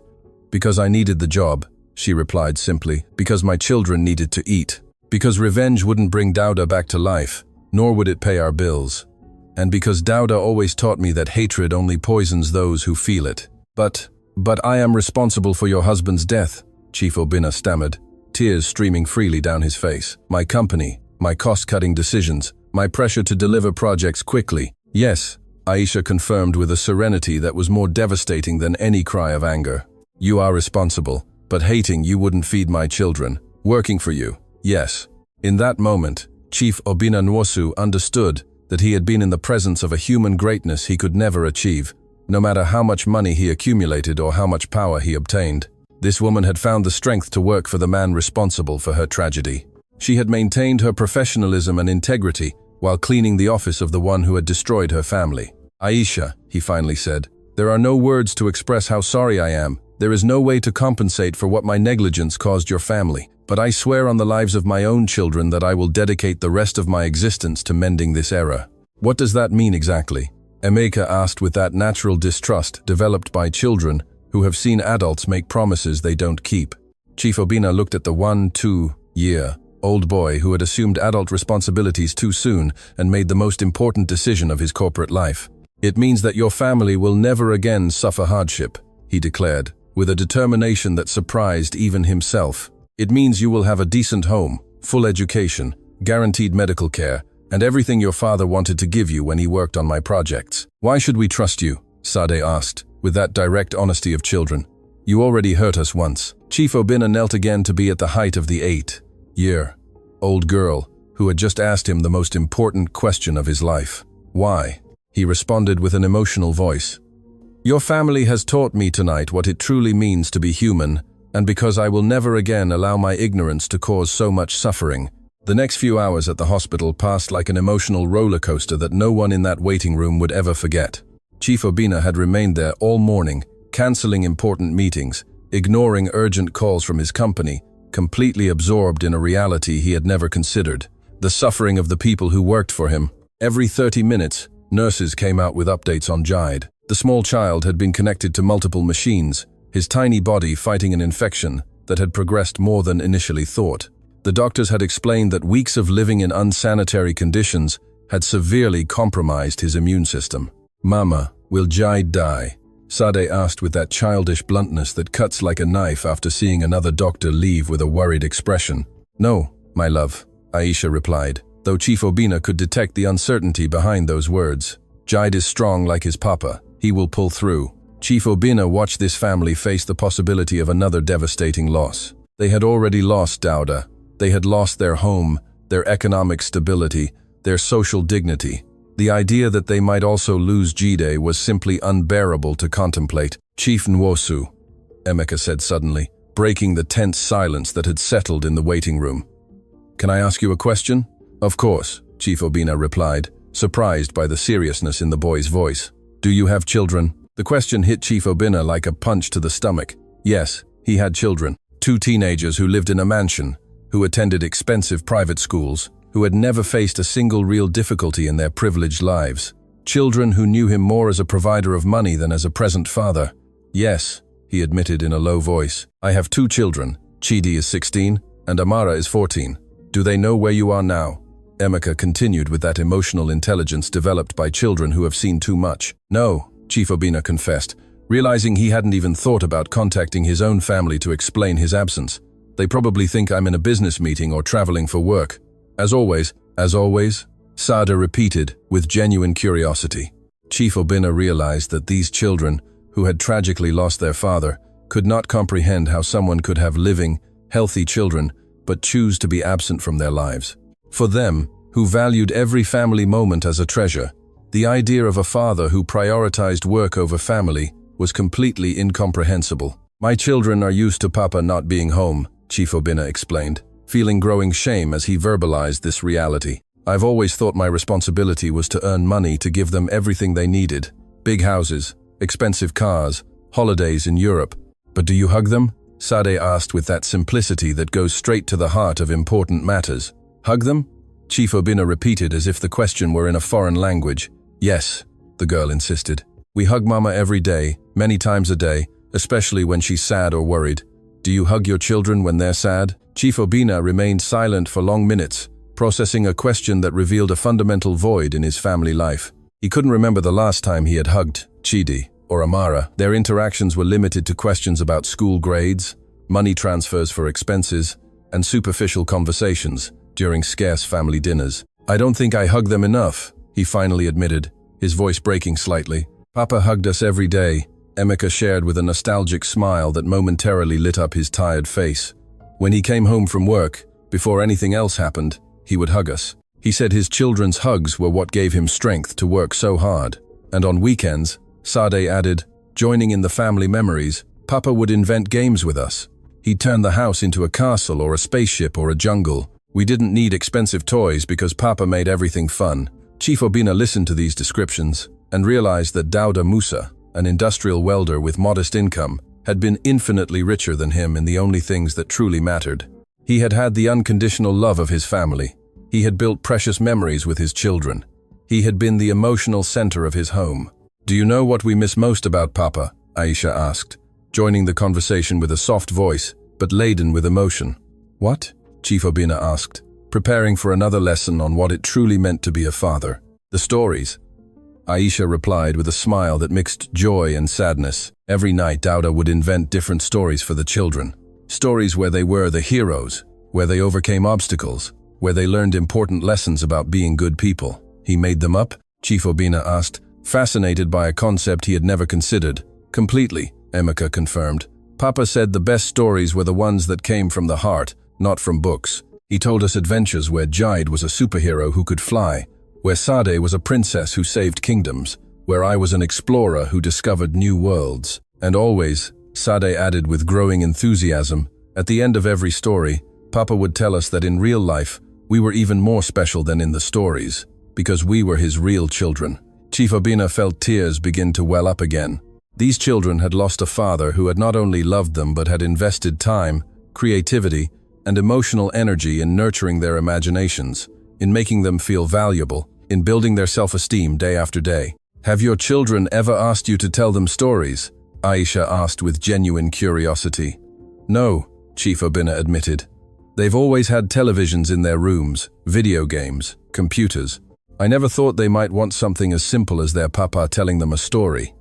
Because I needed the job, she replied simply, because my children needed to eat. Because revenge wouldn't bring Dauda back to life, nor would it pay our bills. And because Dauda always taught me that hatred only poisons those who feel it. But I am responsible for your husband's death, Chief Obinna stammered, tears streaming freely down his face. My company, my cost-cutting decisions, my pressure to deliver projects quickly. Yes, Aisha confirmed with a serenity that was more devastating than any cry of anger. You are responsible, but hating you wouldn't feed my children. Working for you, yes. In that moment, Chief Obinna Nwosu understood that he had been in the presence of a human greatness he could never achieve, no matter how much money he accumulated or how much power he obtained. This woman had found the strength to work for the man responsible for her tragedy. She had maintained her professionalism and integrity while cleaning the office of the one who had destroyed her family. Aisha, he finally said, there are no words to express how sorry I am. There is no way to compensate for what my negligence caused your family. But I swear on the lives of my own children that I will dedicate the rest of my existence to mending this error. What does that mean exactly? Emeka asked with that natural distrust developed by children who have seen adults make promises they don't keep. Chief Obinna looked at the 1-2-year-old boy who had assumed adult responsibilities too soon and made the most important decision of his corporate life. It means that your family will never again suffer hardship, he declared, with a determination that surprised even himself. It means you will have a decent home, full education, guaranteed medical care, and everything your father wanted to give you when he worked on my projects. Why should we trust you? Sade asked, with that direct honesty of children. You already hurt us once. Chief Obinna knelt again to be at the height of the 8-year-old girl who had just asked him the most important question of his life. Why? He responded with an emotional voice. Your family has taught me tonight what it truly means to be human, and because I will never again allow my ignorance to cause so much suffering. The next few hours at the hospital passed like an emotional roller coaster that no one in that waiting room would ever forget. Chief Obinna had remained there all morning, cancelling important meetings, ignoring urgent calls from his company, completely absorbed in a reality he had never considered, the suffering of the people who worked for him. Every 30 minutes, nurses came out with updates on Jide. The small child had been connected to multiple machines, his tiny body fighting an infection that had progressed more than initially thought. The doctors had explained that weeks of living in unsanitary conditions had severely compromised his immune system. Mama, will Jide die? Sade asked with that childish bluntness that cuts like a knife after seeing another doctor leave with a worried expression. No, my love, Aisha replied, though Chief Obinna could detect the uncertainty behind those words. Jide is strong like his papa. He will pull through. Chief Obinna watched this family face the possibility of another devastating loss. They had already lost Dauda. They had lost their home, their economic stability, their social dignity. The idea that they might also lose Jide was simply unbearable to contemplate. Chief Nwosu, Emeka said suddenly, breaking the tense silence that had settled in the waiting room. Can I ask you a question? Of course, Chief Obinna replied, surprised by the seriousness in the boy's voice. Do you have children? The question hit Chief Obinna like a punch to the stomach. Yes, he had children. 2 teenagers who lived in a mansion, who attended expensive private schools, who had never faced a single real difficulty in their privileged lives. Children who knew him more as a provider of money than as a present father. Yes, he admitted in a low voice. I have 2 children. Chidi is 16 and Amara is 14. Do they know where you are now? Emeka continued with that emotional intelligence developed by children who have seen too much. No, Chief Obinna confessed, realizing he hadn't even thought about contacting his own family to explain his absence. They probably think I'm in a business meeting or traveling for work. As always, Sada repeated with genuine curiosity. Chief Obinna realized that these children, who had tragically lost their father, could not comprehend how someone could have living, healthy children, but choose to be absent from their lives. For them, who valued every family moment as a treasure, the idea of a father who prioritized work over family was completely incomprehensible. My children are used to Papa not being home, Chief Obinna explained, feeling growing shame as he verbalized this reality. I've always thought my responsibility was to earn money to give them everything they needed. Big houses, expensive cars, holidays in Europe. But do you hug them? Sade asked with that simplicity that goes straight to the heart of important matters. Hug them? Chief Obinna repeated as if the question were in a foreign language. Yes, the girl insisted. We hug Mama every day, many times a day, especially when she's sad or worried. Do you hug your children when they're sad? Chief Obinna remained silent for long minutes, processing a question that revealed a fundamental void in his family life. He couldn't remember the last time he had hugged Chidi or Amara. Their interactions were limited to questions about school grades, money transfers for expenses, and superficial conversations during scarce family dinners. I don't think I hug them enough, he finally admitted, his voice breaking slightly. Papa hugged us every day, Emeka shared with a nostalgic smile that momentarily lit up his tired face. When he came home from work, before anything else happened, he would hug us. He said his children's hugs were what gave him strength to work so hard. And on weekends, Sade added, joining in the family memories, Papa would invent games with us. He'd turn the house into a castle or a spaceship or a jungle. We didn't need expensive toys because Papa made everything fun. Chief Obinna listened to these descriptions and realized that Dauda Musa, an industrial welder with modest income, had been infinitely richer than him in the only things that truly mattered. He had had the unconditional love of his family. He had built precious memories with his children. He had been the emotional center of his home. Do you know what we miss most about Papa? Aisha asked, joining the conversation with a soft voice, but laden with emotion. What? Chief Obinna asked, preparing for another lesson on what it truly meant to be a father. The stories. Aisha replied with a smile that mixed joy and sadness. Every night Dauda would invent different stories for the children. Stories where they were the heroes, where they overcame obstacles, where they learned important lessons about being good people. He made them up? Chief Obinna asked, fascinated by a concept he had never considered. Completely, Emeka confirmed. Papa said the best stories were the ones that came from the heart, not from books. He told us adventures where Jaid was a superhero who could fly, where Sade was a princess who saved kingdoms, where I was an explorer who discovered new worlds. And always, Sade added with growing enthusiasm, at the end of every story, Papa would tell us that in real life, we were even more special than in the stories, because we were his real children. Chief Obinna felt tears begin to well up again. These children had lost a father who had not only loved them but had invested time, creativity, and emotional energy in nurturing their imaginations, in making them feel valuable, in building their self-esteem day after day. Have your children ever asked you to tell them stories? Aisha asked with genuine curiosity. No, Chief Obinna admitted. They've always had televisions in their rooms, video games, computers. I never thought they might want something as simple as their papa telling them a story.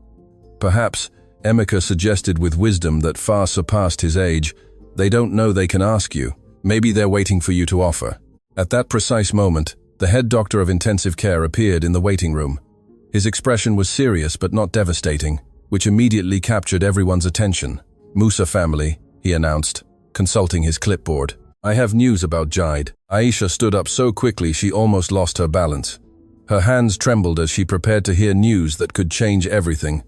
Perhaps, Emeka suggested with wisdom that far surpassed his age, they don't know they can ask you. Maybe they're waiting for you to offer. At that precise moment, the head doctor of intensive care appeared in the waiting room. His expression was serious but not devastating, which immediately captured everyone's attention. Musa family, he announced, consulting his clipboard. I have news about Jaid. Aisha stood up so quickly she almost lost her balance. Her hands trembled as she prepared to hear news that could change everything.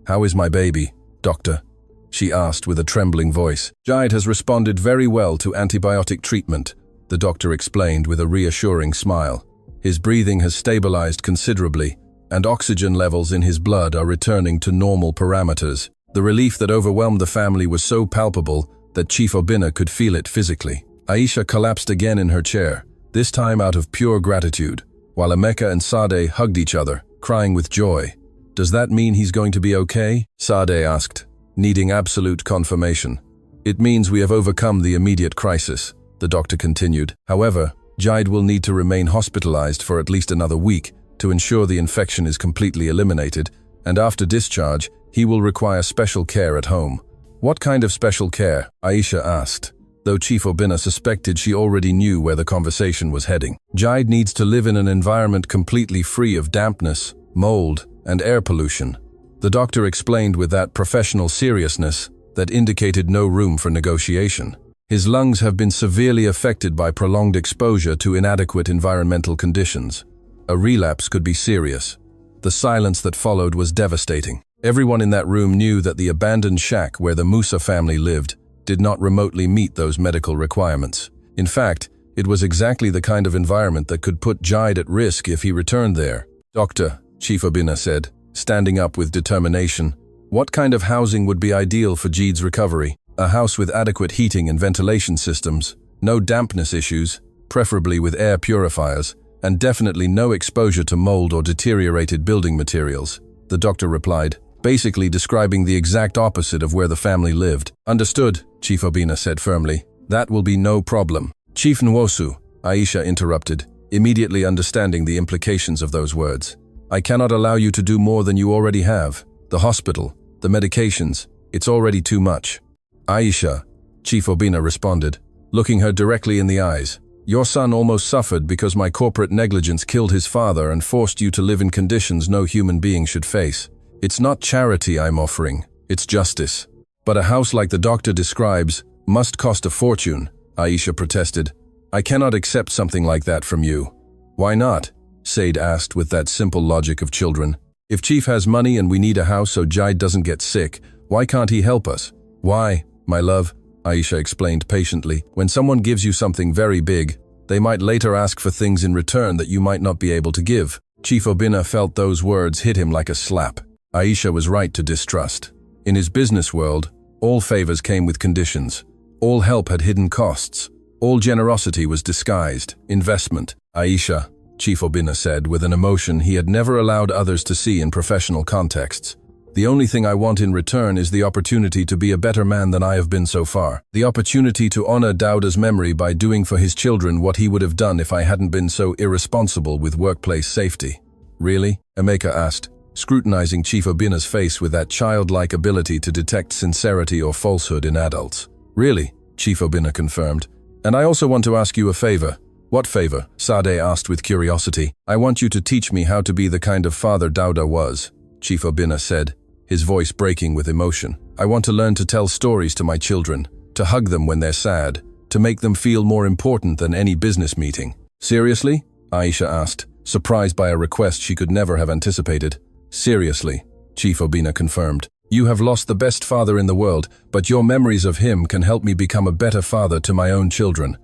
How is my baby, doctor? She asked with a trembling voice. Jaid has responded very well to antibiotic treatment, the doctor explained with a reassuring smile. His breathing has stabilized considerably, and oxygen levels in his blood are returning to normal parameters. The relief that overwhelmed the family was so palpable that Chief Obinna could feel it physically. Aisha collapsed again in her chair, this time out of pure gratitude, while Emeka and Sade hugged each other, crying with joy. Does that mean he's going to be okay? Sade asked, needing absolute confirmation. It means we have overcome the immediate crisis, the doctor continued. However, Jaid will need to remain hospitalized for at least another week to ensure the infection is completely eliminated, and after discharge, he will require special care at home. What kind of special care? Aisha asked, though Chief Obinna suspected she already knew where the conversation was heading. Jide needs to live in an environment completely free of dampness, mold, and air pollution. The doctor explained with that professional seriousness that indicated no room for negotiation. His lungs have been severely affected by prolonged exposure to inadequate environmental conditions. A relapse could be serious. The silence that followed was devastating. Everyone in that room knew that the abandoned shack where the Musa family lived did not remotely meet those medical requirements. In fact, it was exactly the kind of environment that could put Jide at risk if he returned there. "Doctor," Chief Obinna said, standing up with determination, "what kind of housing would be ideal for Jide's recovery? A house with adequate heating and ventilation systems, no dampness issues, preferably with air purifiers, and definitely no exposure to mold or deteriorated building materials," the doctor replied, basically describing the exact opposite of where the family lived. "Understood," Chief Obinna said firmly. "That will be no problem." "Chief Nwosu," Aisha interrupted, immediately understanding the implications of those words. "I cannot allow you to do more than you already have. The hospital, the medications, it's already too much." "Aisha," Chief Obinna responded, looking her directly in the eyes, "your son almost suffered because my corporate negligence killed his father and forced you to live in conditions no human being should face. It's not charity I'm offering, it's justice." "But a house like the doctor describes must cost a fortune," Aisha protested. "I cannot accept something like that from you." "Why not?" Said asked with that simple logic of children. "If Chief has money and we need a house so Jide doesn't get sick, why can't he help us?" "Why, my love," Aisha explained patiently, "when someone gives you something very big, they might later ask for things in return that you might not be able to give." Chief Obinna felt those words hit him like a slap. Aisha was right to distrust. In his business world, all favors came with conditions. All help had hidden costs. All generosity was disguised investment. "Aisha," Chief Obinna said with an emotion he had never allowed others to see in professional contexts, "the only thing I want in return is the opportunity to be a better man than I have been so far. The opportunity to honor Dauda's memory by doing for his children what he would have done if I hadn't been so irresponsible with workplace safety." "Really?" Emeka asked, scrutinizing Chief Obinna's face with that childlike ability to detect sincerity or falsehood in adults. "Really?" Chief Obinna confirmed. "And I also want to ask you a favor." "What favor?" Sade asked with curiosity. "I want you to teach me how to be the kind of father Dauda was," Chief Obinna said, his voice breaking with emotion. "I want to learn to tell stories to my children, to hug them when they're sad, to make them feel more important than any business meeting." "Seriously?" Aisha asked, surprised by a request she could never have anticipated. "Seriously," Chief Obinna confirmed. "You have lost the best father in the world, but your memories of him can help me become a better father to my own children.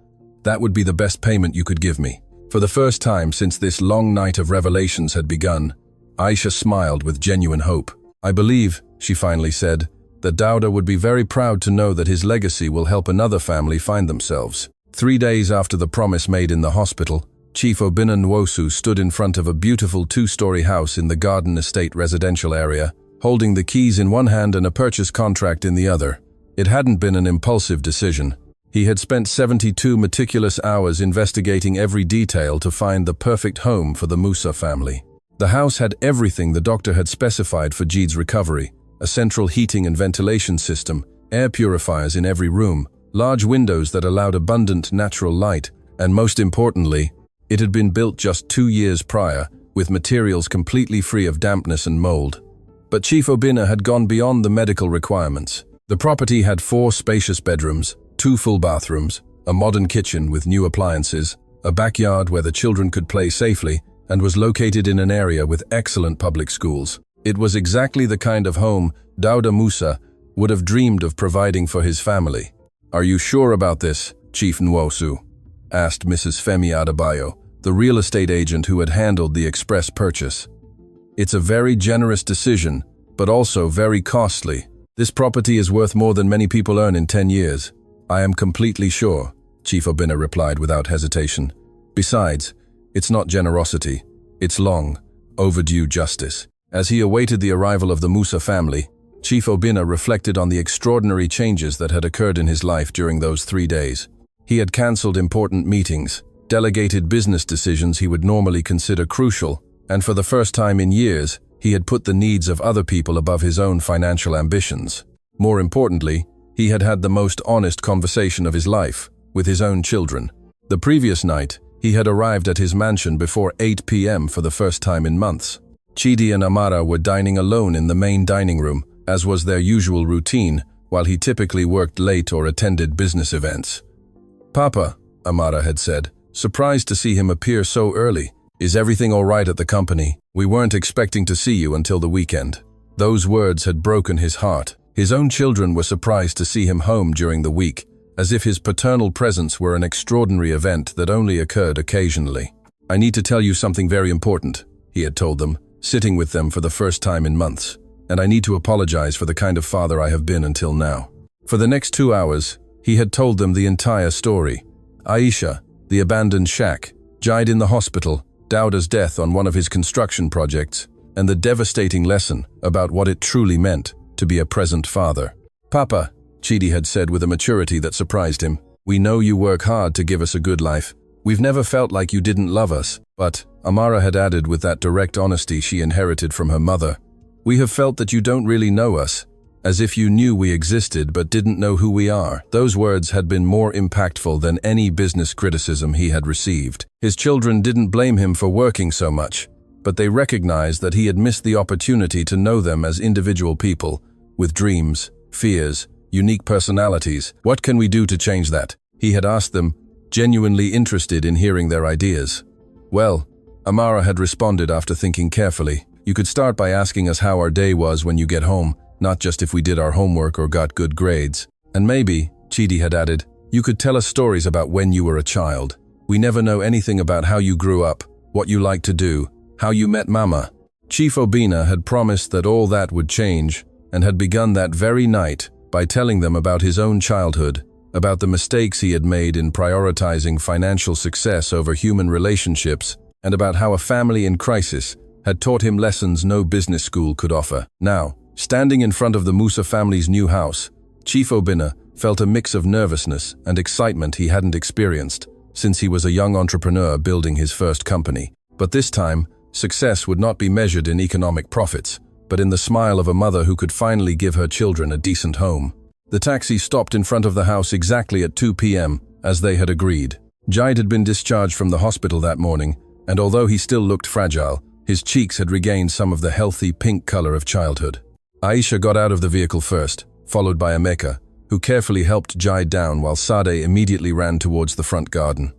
That would be the best payment you could give me." For the first time since this long night of revelations had begun, Aisha smiled with genuine hope. "I believe," she finally said, "that Dauda would be very proud to know that his legacy will help another family find themselves." 3 days after the promise made in the hospital, Chief Obinna Nwosu stood in front of a beautiful 2-story house in the Garden Estate residential area, holding the keys in one hand and a purchase contract in the other. It hadn't been an impulsive decision. He had spent 72 meticulous hours investigating every detail to find the perfect home for the Musa family. The house had everything the doctor had specified for Jide's recovery: a central heating and ventilation system, air purifiers in every room, large windows that allowed abundant natural light, and most importantly, it had been built just 2 years prior, with materials completely free of dampness and mold. But Chief Obinna had gone beyond the medical requirements. The property had 4 spacious bedrooms, 2 full bathrooms, a modern kitchen with new appliances, a backyard where the children could play safely, and was located in an area with excellent public schools. It was exactly the kind of home Dauda Musa would have dreamed of providing for his family. "Are you sure about this, Chief Nwosu?" asked Mrs. Femi Adebayo, the real estate agent who had handled the express purchase. "It's a very generous decision, but also very costly. This property is worth more than many people earn in 10 years. I am completely sure," Chief Obinna replied without hesitation. "Besides, it's not generosity, it's long, overdue justice." As he awaited the arrival of the Musa family, Chief Obinna reflected on the extraordinary changes that had occurred in his life during those 3 days. He had cancelled important meetings, delegated business decisions he would normally consider crucial, and for the first time in years, He had put the needs of other people above his own financial ambitions. More importantly, he had had the most honest conversation of his life, with his own children. The previous night, he had arrived at his mansion before 8 p.m. for the first time in months. Chidi and Amara were dining alone in the main dining room, as was their usual routine, while he typically worked late or attended business events. "Papa," Amara had said, surprised to see him appear so early. "Is everything all right at the company? We weren't expecting to see you until the weekend." Those words had broken his heart. His own children were surprised to see him home during the week, as if his paternal presence were an extraordinary event that only occurred occasionally. "I need to tell you something very important," he had told them, sitting with them for the first time in months, "and I need to apologize for the kind of father I have been until now." For the next 2 hours, he had told them the entire story. Aisha, the abandoned shack, Jide in the hospital, Dauda's death on one of his construction projects, and the devastating lesson about what it truly meant to be a present father. "Papa," Chidi had said with a maturity that surprised him, "we know you work hard to give us a good life. We've never felt like you didn't love us, but," Amara had added with that direct honesty she inherited from her mother, "we have felt that you don't really know us, as if you knew we existed but didn't know who we are." Those words had been more impactful than any business criticism he had received. His children didn't blame him for working so much, but they recognized that he had missed the opportunity to know them as individual people, with dreams, fears, unique personalities. "What can we do to change that?" he had asked them, genuinely interested in hearing their ideas. "Well," Amara had responded after thinking carefully, "you could start by asking us how our day was when you get home, not just if we did our homework or got good grades. And maybe," Chidi had added, "you could tell us stories about when you were a child. We never know anything about how you grew up, what you liked to do, how you met Mama." Chief Obina had promised that all that would change, and had begun that very night by telling them about his own childhood, about the mistakes he had made in prioritizing financial success over human relationships, and about how a family in crisis had taught him lessons no business school could offer. Now, standing in front of the Musa family's new house, Chief Obina felt a mix of nervousness and excitement he hadn't experienced since he was a young entrepreneur building his first company. But this time, success would not be measured in economic profits, but in the smile of a mother who could finally give her children a decent home. The taxi stopped in front of the house exactly at 2 p.m., as they had agreed. Jide had been discharged from the hospital that morning, and although he still looked fragile, his cheeks had regained some of the healthy pink color of childhood. Aisha got out of the vehicle first, followed by Emeka, who carefully helped Jide down while Sade immediately ran towards the front garden.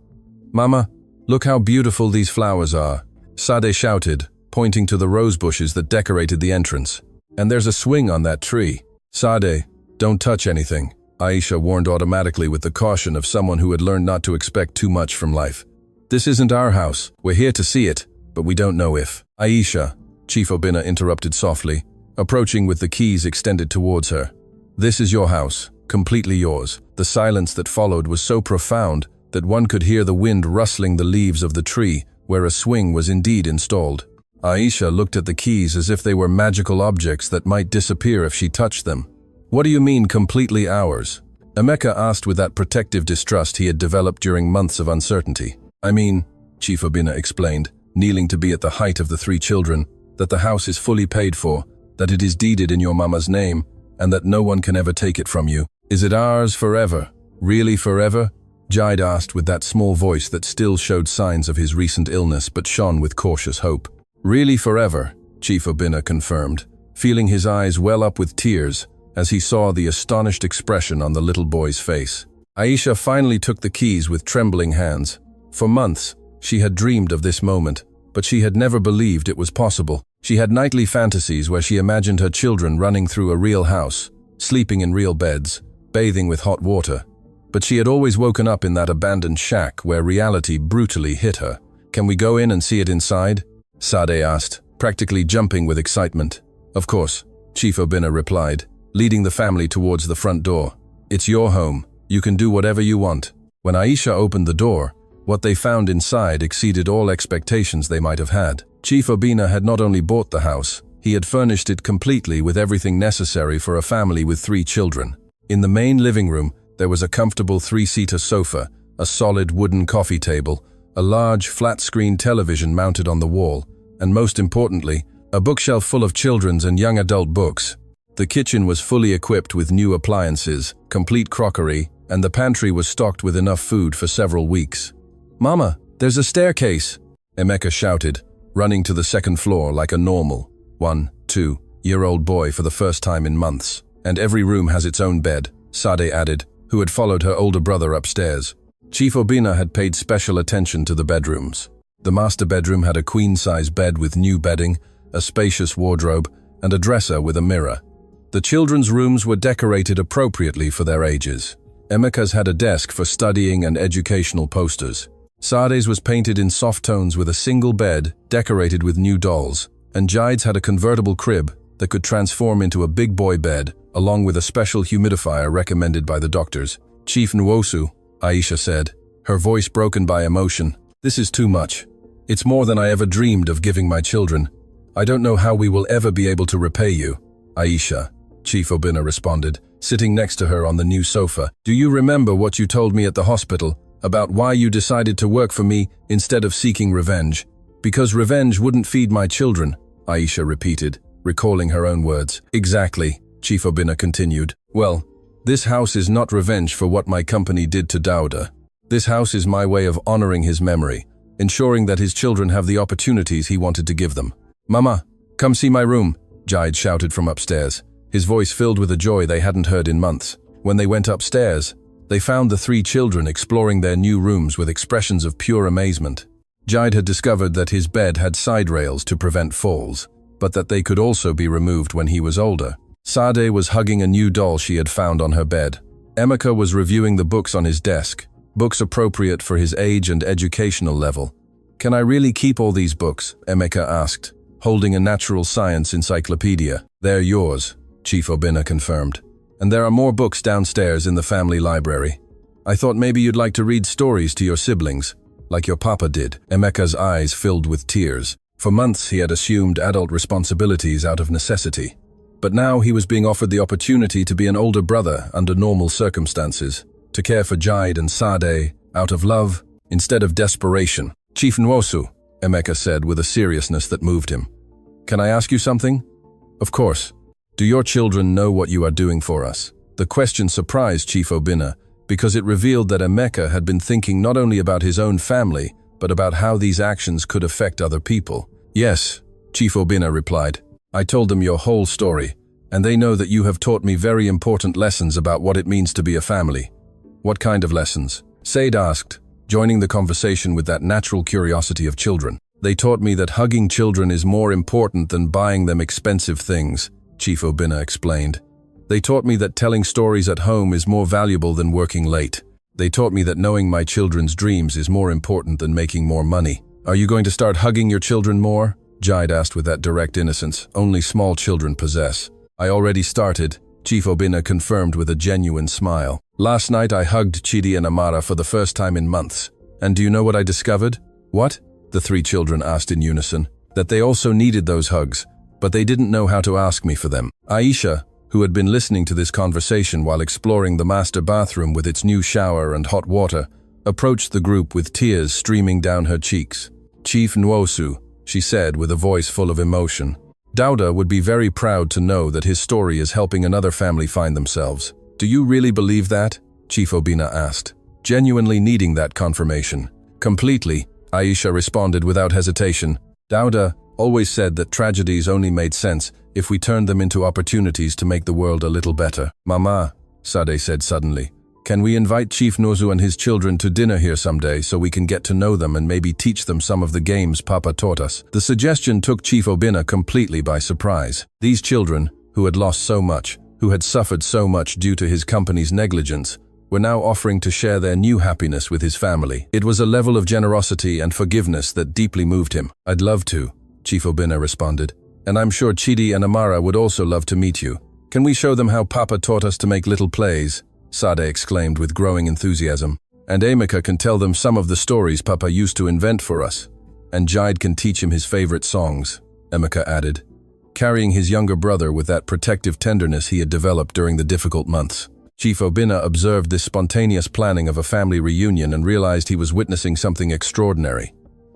"Mama, look how beautiful these flowers are," Sade shouted, pointing to the rose bushes that decorated the entrance. "And there's a swing on that tree." "Sade, don't touch anything," Aisha warned automatically with the caution of someone who had learned not to expect too much from life. "This isn't our house. We're here to see it, but we don't know if." "Aisha," Chief Obina interrupted softly, approaching with the keys extended towards her. "This is your house, completely yours." The silence that followed was so profound that one could hear the wind rustling the leaves of the tree where a swing was indeed installed. Aisha looked at the keys as if they were magical objects that might disappear if she touched them. "What do you mean, completely ours?" Emeka asked with that protective distrust he had developed during months of uncertainty. "I mean," Chief Obina explained, kneeling to be at the height of the 3 children, "that the house is fully paid for, that it is deeded in your mama's name, and that no one can ever take it from you." "Is it ours forever? Really forever?" Jide asked with that small voice that still showed signs of his recent illness but shone with cautious hope. "Really forever," Chief Obina confirmed, feeling his eyes well up with tears as he saw the astonished expression on the little boy's face. Aisha finally took the keys with trembling hands. For months, she had dreamed of this moment, but she had never believed it was possible. She had nightly fantasies where she imagined her children running through a real house, sleeping in real beds, bathing with hot water. But she had always woken up in that abandoned shack where reality brutally hit her. "Can we go in and see it inside?" Sade asked, practically jumping with excitement. "Of course," Chief Obina replied, leading the family towards the front door. "It's your home. You can do whatever you want." When Aisha opened the door, what they found inside exceeded all expectations they might have had. Chief Obina had not only bought the house, he had furnished it completely with everything necessary for a family with 3 children. In the main living room, there was a comfortable 3-seater sofa, a solid wooden coffee table, a large flat-screen television mounted on the wall, and most importantly, a bookshelf full of children's and young adult books. The kitchen was fully equipped with new appliances, complete crockery, and the pantry was stocked with enough food for several weeks. "Mama, there's a staircase," Emeka shouted, running to the second floor like a normal 1-2-year-old boy for the first time in months. "And every room has its own bed," Sade added, who had followed her older brother upstairs. Chief Obinna had paid special attention to the bedrooms. The master bedroom had a queen-size bed with new bedding, a spacious wardrobe, and a dresser with a mirror. The children's rooms were decorated appropriately for their ages. Emeka's had a desk for studying and educational posters. Sade's was painted in soft tones with a single bed decorated with new dolls, and Jaid's had a convertible crib that could transform into a big boy bed, along with a special humidifier recommended by the doctors. "Chief Nwosu," Aisha said, her voice broken by emotion, "this is too much. It's more than I ever dreamed of giving my children. I don't know how we will ever be able to repay you." "Aisha," Chief Obinna responded, sitting next to her on the new sofa, "do you remember what you told me at the hospital about why you decided to work for me instead of seeking revenge? Because revenge wouldn't feed my children," Aisha repeated, recalling her own words. "Exactly," Chief Obinna continued. "Well, this house is not revenge for what my company did to Dauda. This house is my way of honoring his memory, ensuring that his children have the opportunities he wanted to give them." "Mama, come see my room," Jaid shouted from upstairs, his voice filled with a joy they hadn't heard in months. When they went upstairs, they found the three children exploring their new rooms with expressions of pure amazement. Jaid had discovered that his bed had side rails to prevent falls, but that they could also be removed when he was older. Sade was hugging a new doll she had found on her bed. Emeka was reviewing the books on his desk, books appropriate for his age and educational level. "Can I really keep all these books?" Emeka asked, holding a natural science encyclopedia. "They're yours," Chief Obinna confirmed. "And there are more books downstairs in the family library. I thought maybe you'd like to read stories to your siblings, like your papa did." Emeka's eyes filled with tears. For months he had assumed adult responsibilities out of necessity. But now he was being offered the opportunity to be an older brother under normal circumstances, to care for Jaid and Sade out of love instead of desperation. "Chief Nwosu," Emeka said with a seriousness that moved him, "can I ask you something?" "Of course. Do your children know what you are doing for us?" The question surprised Chief Obinna because it revealed that Emeka had been thinking not only about his own family, but about how these actions could affect other people. "Yes," Chief Obinna replied. "I told them your whole story, and they know that you have taught me very important lessons about what it means to be a family." "What kind of lessons?" Said asked, joining the conversation with that natural curiosity of children. "They taught me that hugging children is more important than buying them expensive things," Chief Obinna explained. "They taught me that telling stories at home is more valuable than working late. They taught me that knowing my children's dreams is more important than making more money." "Are you going to start hugging your children more?" Jaid asked with that direct innocence only small children possess. "I already started," Chief Obinna confirmed with a genuine smile. "Last night I hugged Chidi and Amara for the first time in months. And do you know what I discovered?" "What?" the three children asked in unison. "That they also needed those hugs, but they didn't know how to ask me for them." Aisha, who had been listening to this conversation while exploring the master bathroom with its new shower and hot water, approached the group with tears streaming down her cheeks. "Chief Nwosu," she said with a voice full of emotion, "Dauda would be very proud to know that his story is helping another family find themselves." "Do you really believe that?" Chief Obinna asked, genuinely needing that confirmation. "Completely," Aisha responded without hesitation. "Dauda always said that tragedies only made sense if we turned them into opportunities to make the world a little better." "Mama," Sade said suddenly, "can we invite Chief Nwosu and his children to dinner here someday so we can get to know them and maybe teach them some of the games Papa taught us?" The suggestion took Chief Obinna completely by surprise. These children, who had lost so much, who had suffered so much due to his company's negligence, were now offering to share their new happiness with his family. It was a level of generosity and forgiveness that deeply moved him. "I'd love to," Chief Obinna responded. "And I'm sure Chidi and Amara would also love to meet you. Can we show them how Papa taught us to make little plays?" Sade exclaimed with growing enthusiasm. "And Emeka can tell them some of the stories Papa used to invent for us. And Jaid can teach him his favorite songs," Emeka added, carrying his younger brother with that protective tenderness he had developed during the difficult months. Chief Obinna observed this spontaneous planning of a family reunion and realized he was witnessing something extraordinary.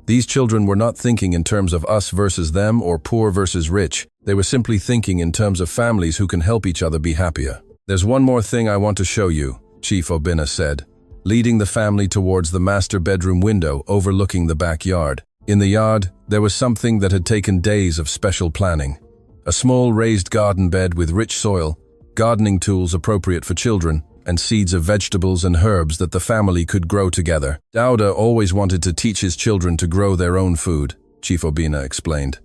These children were not thinking in terms of us versus them or poor versus rich. They were simply thinking in terms of families who can help each other be happier. "There's one more thing I want to show you," Chief Obinna said, leading the family towards the master bedroom window overlooking the backyard. In the yard, there was something that had taken days of special planning. A small raised garden bed with rich soil, gardening tools appropriate for children, and seeds of vegetables and herbs that the family could grow together. Dauda always wanted to teach his children to grow their own food, Chief Obinna explained.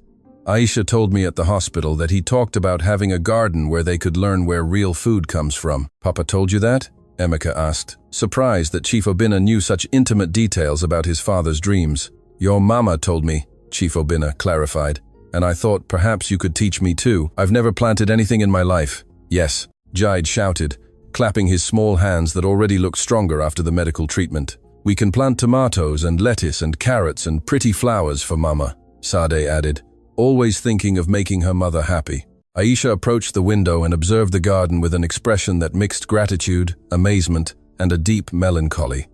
Aisha told me at the hospital that he talked about having a garden where they could learn where real food comes from. "Papa told you that?" Emeka asked, surprised that Chief Obinna knew such intimate details about his father's dreams. "Your mama told me," Chief Obinna clarified, "and I thought perhaps you could teach me too. I've never planted anything in my life." "Yes," Jaid shouted, clapping his small hands that already looked stronger after the medical treatment. "We can plant tomatoes and lettuce and carrots and pretty flowers for Mama," Sade added, always thinking of making her mother happy. Aisha approached the window and observed the garden with an expression that mixed gratitude, amazement, and a deep melancholy.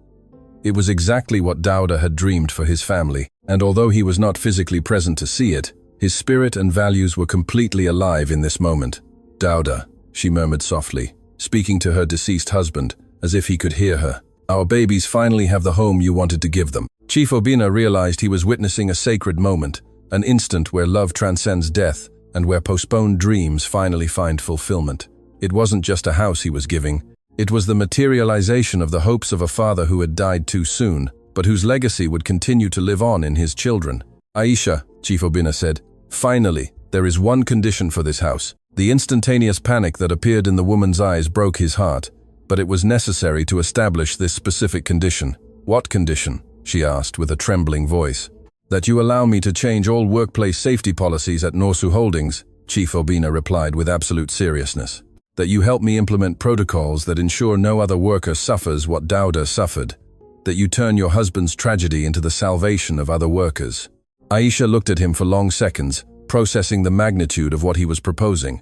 It was exactly what Dauda had dreamed for his family, and although he was not physically present to see it, his spirit and values were completely alive in this moment. "Dauda," she murmured softly, speaking to her deceased husband, as if he could hear her. "Our babies finally have the home you wanted to give them." Chief Obinna realized he was witnessing a sacred moment, an instant where love transcends death and where postponed dreams finally find fulfillment. It wasn't just a house he was giving. It was the materialization of the hopes of a father who had died too soon, but whose legacy would continue to live on in his children. "Aisha," Chief Obinna said, "finally, there is one condition for this house." The instantaneous panic that appeared in the woman's eyes broke his heart, but it was necessary to establish this specific condition. "What condition?" she asked with a trembling voice. "That you allow me to change all workplace safety policies at Norsu Holdings," Chief Obinna replied with absolute seriousness. "That you help me implement protocols that ensure no other worker suffers what Dauda suffered. That you turn your husband's tragedy into the salvation of other workers." Aisha looked at him for long seconds, processing the magnitude of what he was proposing.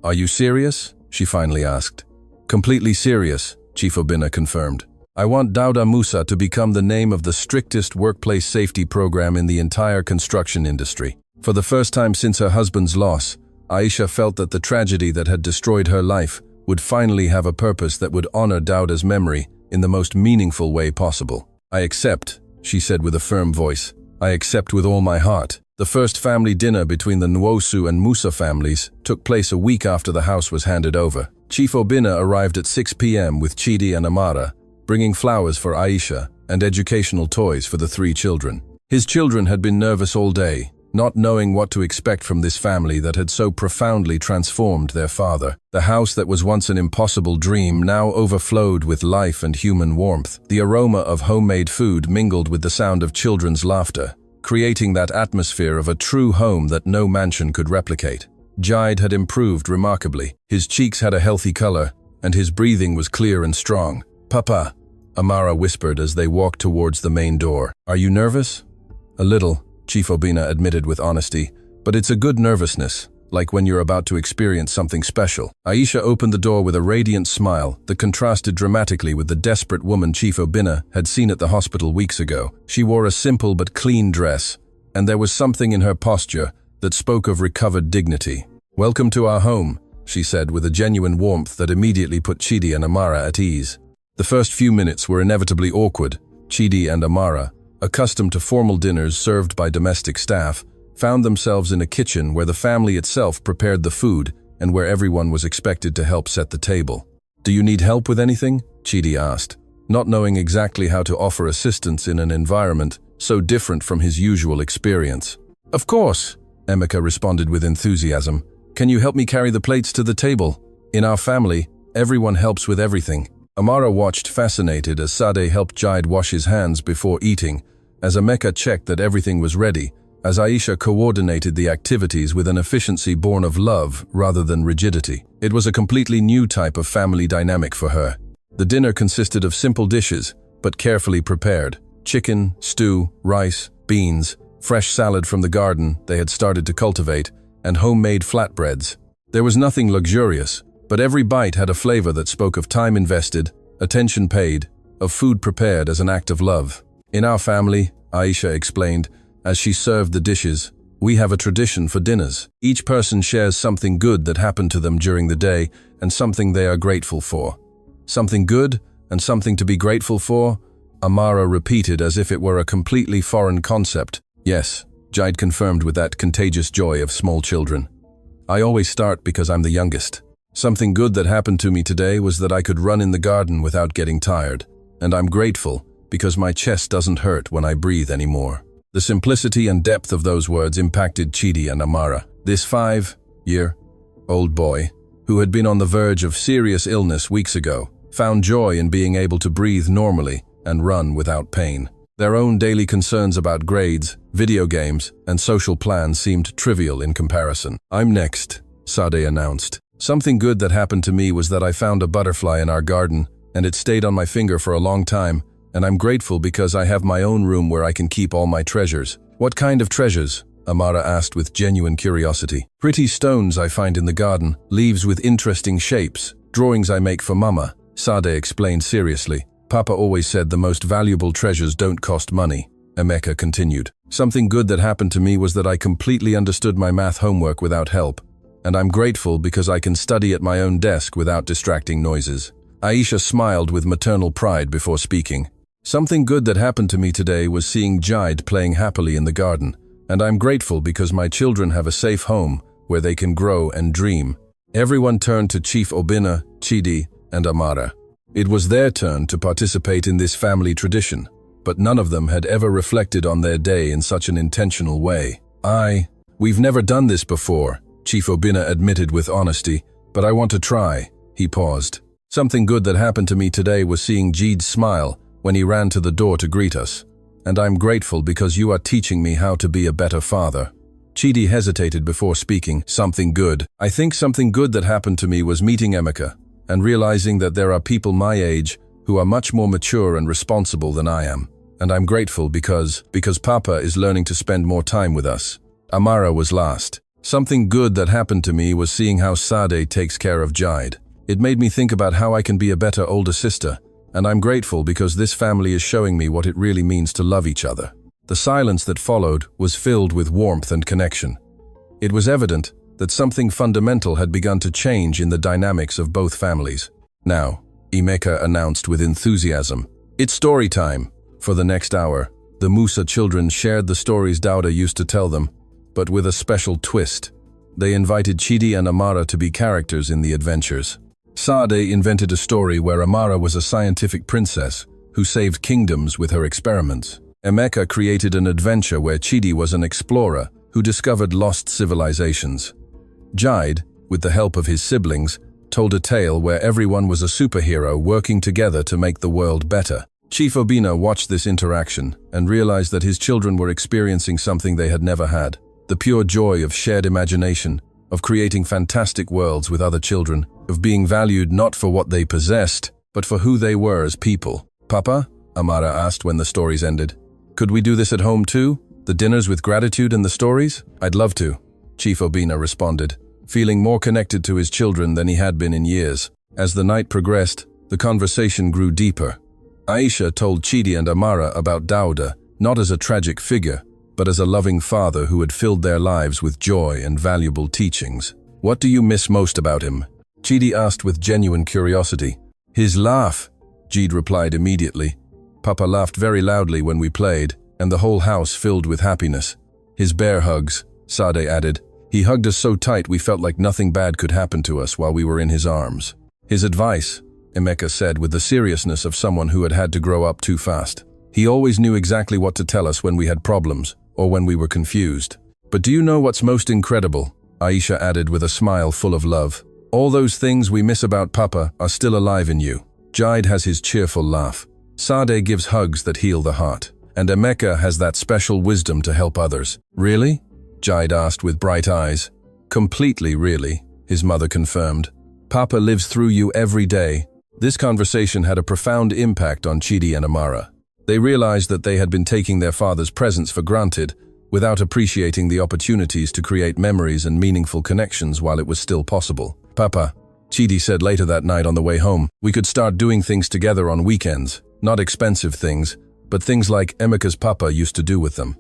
"Are you serious?" she finally asked. "Completely serious," Chief Obinna confirmed. "I want Dauda Musa to become the name of the strictest workplace safety program in the entire construction industry." For the first time since her husband's loss, Aisha felt that the tragedy that had destroyed her life would finally have a purpose that would honor Dauda's memory in the most meaningful way possible. "I accept," she said with a firm voice. "I accept with all my heart." The first family dinner between the Nwosu and Musa families took place a week after the house was handed over. Chief Obinna arrived at 6 p.m. with Chidi and Amara, bringing flowers for Aisha and educational toys for the 3 children. His children had been nervous all day, not knowing what to expect from this family that had so profoundly transformed their father. The house that was once an impossible dream now overflowed with life and human warmth. The aroma of homemade food mingled with the sound of children's laughter, creating that atmosphere of a true home that no mansion could replicate. Jaid had improved remarkably. His cheeks had a healthy color, and his breathing was clear and strong. "Papa," Amara whispered as they walked towards the main door. "Are you nervous?" "A little," Chief Obinna admitted with honesty, "but it's a good nervousness, like when you're about to experience something special." Aisha opened the door with a radiant smile that contrasted dramatically with the desperate woman Chief Obinna had seen at the hospital weeks ago. She wore a simple but clean dress, and there was something in her posture that spoke of recovered dignity. "Welcome to our home," she said with a genuine warmth that immediately put Chidi and Amara at ease. The first few minutes were inevitably awkward. Chidi and Amara, accustomed to formal dinners served by domestic staff, found themselves in a kitchen where the family itself prepared the food and where everyone was expected to help set the table. "Do you need help with anything?" Chidi asked, not knowing exactly how to offer assistance in an environment so different from his usual experience. "Of course," Emeka responded with enthusiasm. "Can you help me carry the plates to the table? In our family, everyone helps with everything." Amara watched fascinated as Sade helped Jaid wash his hands before eating, as Emeka checked that everything was ready, as Aisha coordinated the activities with an efficiency born of love rather than rigidity. It was a completely new type of family dynamic for her. The dinner consisted of simple dishes, but carefully prepared. Chicken, stew, rice, beans, fresh salad from the garden they had started to cultivate, and homemade flatbreads. There was nothing luxurious, but every bite had a flavor that spoke of time invested, attention paid, of food prepared as an act of love. "In our family," Aisha explained, As she served the dishes, "We have a tradition for dinners. Each person shares something good that happened to them during the day and something they are grateful for." "Something good and something to be grateful for?" Amara repeated as if it were a completely foreign concept. "Yes," Jide confirmed with that contagious joy of small children. "I always start because I'm the youngest. Something good that happened to me today was that I could run in the garden without getting tired, and I'm grateful because my chest doesn't hurt when I breathe anymore." The simplicity and depth of those words impacted Chidi and Amara. This 5-year-old boy, who had been on the verge of serious illness weeks ago, found joy in being able to breathe normally and run without pain. Their own daily concerns about grades, video games, and social plans seemed trivial in comparison. "I'm next," Sade announced. "Something good that happened to me was that I found a butterfly in our garden, and it stayed on my finger for a long time, and I'm grateful because I have my own room where I can keep all my treasures." "What kind of treasures?" Amara asked with genuine curiosity. "Pretty stones I find in the garden, leaves with interesting shapes, drawings I make for Mama," Sade explained seriously. "Papa always said the most valuable treasures don't cost money," Emeka continued. "Something good that happened to me was that I completely understood my math homework without help, and I'm grateful because I can study at my own desk without distracting noises." Aisha smiled with maternal pride before speaking. "Something good that happened to me today was seeing Jide playing happily in the garden, and I'm grateful because my children have a safe home where they can grow and dream." Everyone turned to Chief Obina, Chidi, and Amara. It was their turn to participate in this family tradition, but none of them had ever reflected on their day in such an intentional way. We've never done this before," Chief Obina admitted with honesty, "but I want to try." He paused. "Something good that happened to me today was seeing Jide smile when he ran to the door to greet us, and I'm grateful because you are teaching me how to be a better father." Chidi hesitated before speaking. "Something good. I think something good that happened to me was meeting Emeka and realizing that there are people my age who are much more mature and responsible than I am. And I'm grateful because Papa is learning to spend more time with us." Amara was last. "Something good that happened to me was seeing how Sade takes care of Jide. It made me think about how I can be a better older sister, and I'm grateful because this family is showing me what it really means to love each other." The silence that followed was filled with warmth and connection. It was evident that something fundamental had begun to change in the dynamics of both families. "Now," Emeka announced with enthusiasm, "it's story time." For the next hour, the Musa children shared the stories Dauda used to tell them, but with a special twist. They invited Chidi and Amara to be characters in the adventures. Sade invented a story where Amara was a scientific princess who saved kingdoms with her experiments. Emeka created an adventure where Chidi was an explorer who discovered lost civilizations. Jide, with the help of his siblings, told a tale where everyone was a superhero working together to make the world better. Chief Obina watched this interaction and realized that his children were experiencing something they had never had. The pure joy of shared imagination, of creating fantastic worlds with other children, of being valued not for what they possessed, but for who they were as people. "Papa?" Amara asked when the stories ended. "Could we do this at home too? The dinners with gratitude and the stories?" "I'd love to," Chief Obina responded, feeling more connected to his children than he had been in years. As the night progressed, the conversation grew deeper. Aisha told Chidi and Amara about Dauda, not as a tragic figure, but as a loving father who had filled their lives with joy and valuable teachings. "What do you miss most about him?" Chidi asked with genuine curiosity. "His laugh," Jide replied immediately. "Papa laughed very loudly when we played, and the whole house filled with happiness." "His bear hugs," Sade added. "He hugged us so tight we felt like nothing bad could happen to us while we were in his arms." "His advice," Emeka said with the seriousness of someone who had had to grow up too fast. "He always knew exactly what to tell us when we had problems, or when we were confused." "But do you know what's most incredible?" Aisha added with a smile full of love. "All those things we miss about Papa are still alive in you. Jide has his cheerful laugh. Sade gives hugs that heal the heart. And Emeka has that special wisdom to help others." "Really?" Jide asked with bright eyes. "Completely really," his mother confirmed. "Papa lives through you every day." This conversation had a profound impact on Chidi and Amara. They realized that they had been taking their father's presence for granted, without appreciating the opportunities to create memories and meaningful connections while it was still possible. "Papa," Chidi said later that night on the way home, "we could start doing things together on weekends. Not expensive things, but things like Emeka's papa used to do with them."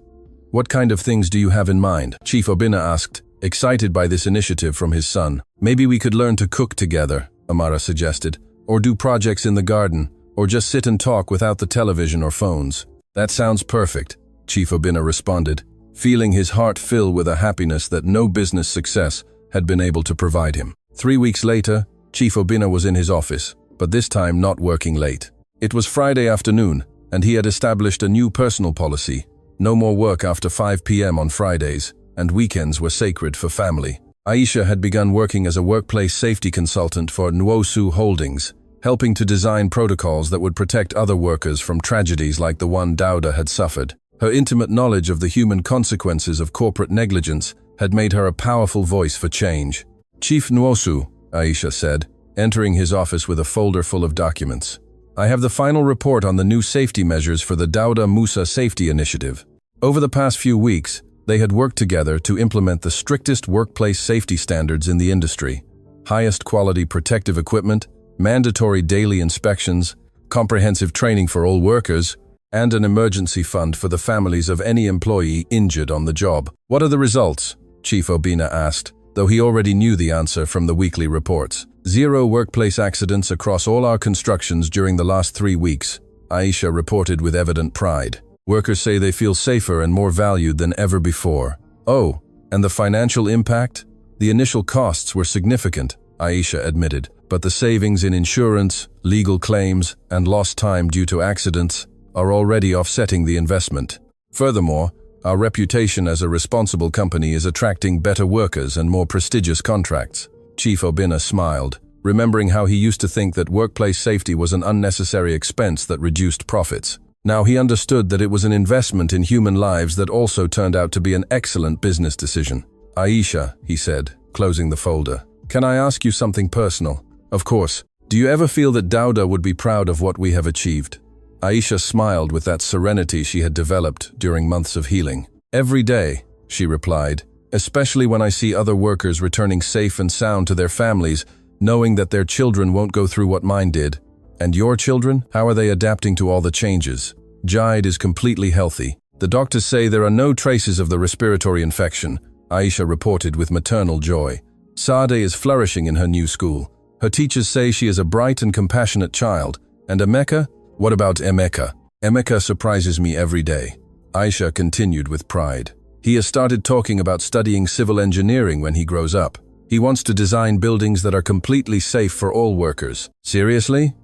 What kind of things do you have in mind? Chief Obinna asked, excited by this initiative from his son. Maybe we could learn to cook together, Amara suggested, or do projects in the garden, or just sit and talk without the television or phones. That sounds perfect, Chief Obinna responded, feeling his heart fill with a happiness that no business success had been able to provide him. 3 weeks later, Chief Obinna was in his office, but this time not working late. It was Friday afternoon, and he had established a new personal policy: no more work after 5 p.m. on Fridays, and weekends were sacred for family. Aisha had begun working as a workplace safety consultant for Nwosu Holdings, helping to design protocols that would protect other workers from tragedies like the one Dauda had suffered. Her intimate knowledge of the human consequences of corporate negligence had made her a powerful voice for change. Chief Nwosu, Aisha said, entering his office with a folder full of documents. I have the final report on the new safety measures for the Dauda Musa Safety Initiative. Over the past few weeks, they had worked together to implement the strictest workplace safety standards in the industry: highest quality protective equipment, mandatory daily inspections, comprehensive training for all workers, and an emergency fund for the families of any employee injured on the job. What are the results? Chief Obinna asked, though he already knew the answer from the weekly reports. 0 workplace accidents across all our constructions during the last 3 weeks, Aisha reported with evident pride. Workers say they feel safer and more valued than ever before. Oh, and the financial impact? The initial costs were significant, Aisha admitted, but the savings in insurance, legal claims, and lost time due to accidents are already offsetting the investment. Furthermore, our reputation as a responsible company is attracting better workers and more prestigious contracts. Chief Obinna smiled, remembering how he used to think that workplace safety was an unnecessary expense that reduced profits. Now he understood that it was an investment in human lives that also turned out to be an excellent business decision. Aisha, he said, closing the folder, can I ask you something personal? Of course. Do you ever feel that Dauda would be proud of what we have achieved? Aisha smiled with that serenity she had developed during months of healing. Every day, she replied, especially when I see other workers returning safe and sound to their families, knowing that their children won't go through what mine did. And your children? How are they adapting to all the changes? Jide is completely healthy. The doctors say there are no traces of the respiratory infection, Aisha reported with maternal joy. Sade is flourishing in her new school. Her teachers say she is a bright and compassionate child. And Emeka? What about Emeka? Emeka surprises me every day. Aisha continued with pride. He has started talking about studying civil engineering when he grows up. He wants to design buildings that are completely safe for all workers. Seriously?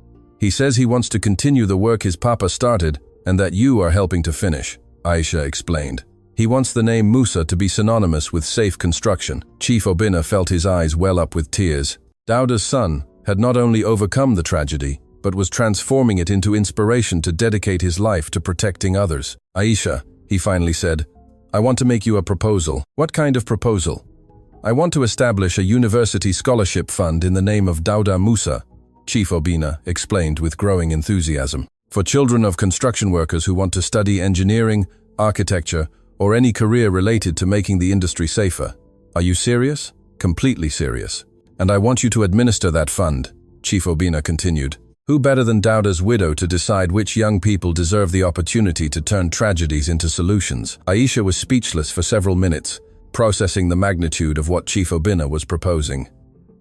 He says he wants to continue the work his papa started and that you are helping to finish, Aisha explained. He wants the name Musa to be synonymous with safe construction. Chief Obinna felt his eyes well up with tears. Dauda's son had not only overcome the tragedy, but was transforming it into inspiration to dedicate his life to protecting others. Aisha, he finally said, I want to make you a proposal. What kind of proposal? I want to establish a university scholarship fund in the name of Dauda Musa, Chief Obinna explained with growing enthusiasm. For children of construction workers who want to study engineering, architecture, or any career related to making the industry safer. Are you serious? Completely serious. And I want you to administer that fund, Chief Obinna continued. Who better than Dauda's widow to decide which young people deserve the opportunity to turn tragedies into solutions? Aisha was speechless for several minutes, processing the magnitude of what Chief Obinna was proposing.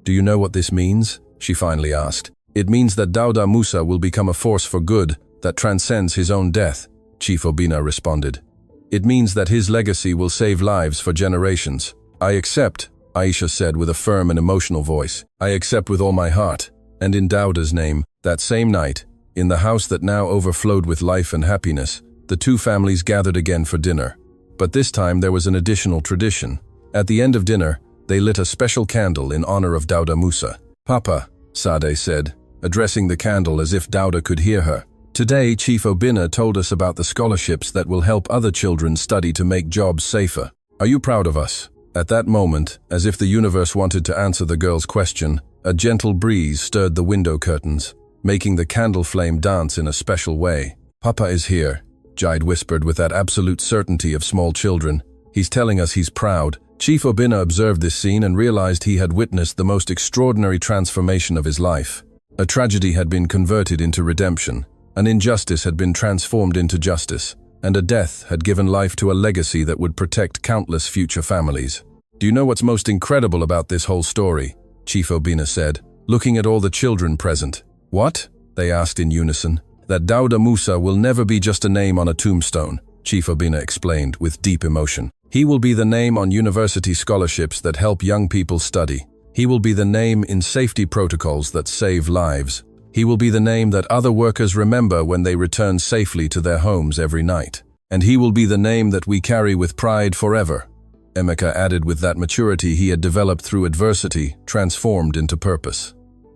Do you know what this means? She finally asked. It means that Dauda Musa will become a force for good that transcends his own death, Chief Obinna responded. It means that his legacy will save lives for generations. I accept, Aisha said with a firm and emotional voice. I accept with all my heart. And in Dauda's name, that same night, in the house that now overflowed with life and happiness, the two families gathered again for dinner. But this time there was an additional tradition. At the end of dinner, they lit a special candle in honor of Dauda Musa. Papa, Sade said, addressing the candle as if Dauda could hear her. Today, Chief Obinna told us about the scholarships that will help other children study to make jobs safer. Are you proud of us? At that moment, as if the universe wanted to answer the girl's question, a gentle breeze stirred the window curtains, making the candle flame dance in a special way. Papa is here, Jide whispered with that absolute certainty of small children. He's telling us he's proud. Chief Obinna observed this scene and realized he had witnessed the most extraordinary transformation of his life. A tragedy had been converted into redemption. An injustice had been transformed into justice. and a death had given life to a legacy that would protect countless future families. "Do you know what's most incredible about this whole story?" Chief Obinna said, looking at all the children present. "What?" they asked in unison. "That Dauda Musa will never be just a name on a tombstone," Chief Obinna explained with deep emotion. "He will be the name on university scholarships that help young people study. He will be the name in safety protocols that save lives. He will be the name that other workers remember when they return safely to their homes every night. And he will be the name that we carry with pride forever," Emeka added with that maturity he had developed through adversity, transformed into purpose.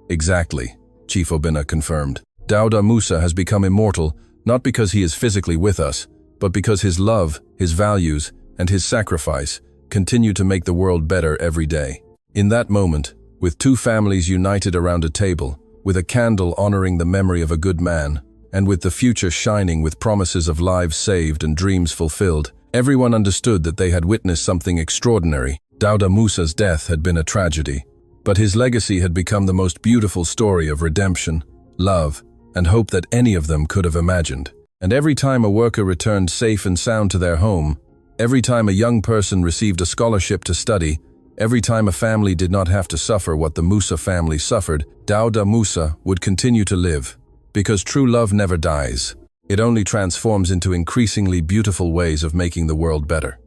"Exactly," Chief Obinna confirmed. "Dauda Musa has become immortal, not because he is physically with us, but because his love, his values, and his sacrifice continue to make the world better every day." In that moment, with two families united around a table, with a candle honoring the memory of a good man, and with the future shining with promises of lives saved and dreams fulfilled, everyone understood that they had witnessed something extraordinary. Dauda Musa's death had been a tragedy, but his legacy had become the most beautiful story of redemption, love, and hope that any of them could have imagined. And every time a worker returned safe and sound to their home, every time a young person received a scholarship to study, every time a family did not have to suffer what the Musa family suffered, Dauda Musa would continue to live. Because true love never dies. It only transforms into increasingly beautiful ways of making the world better.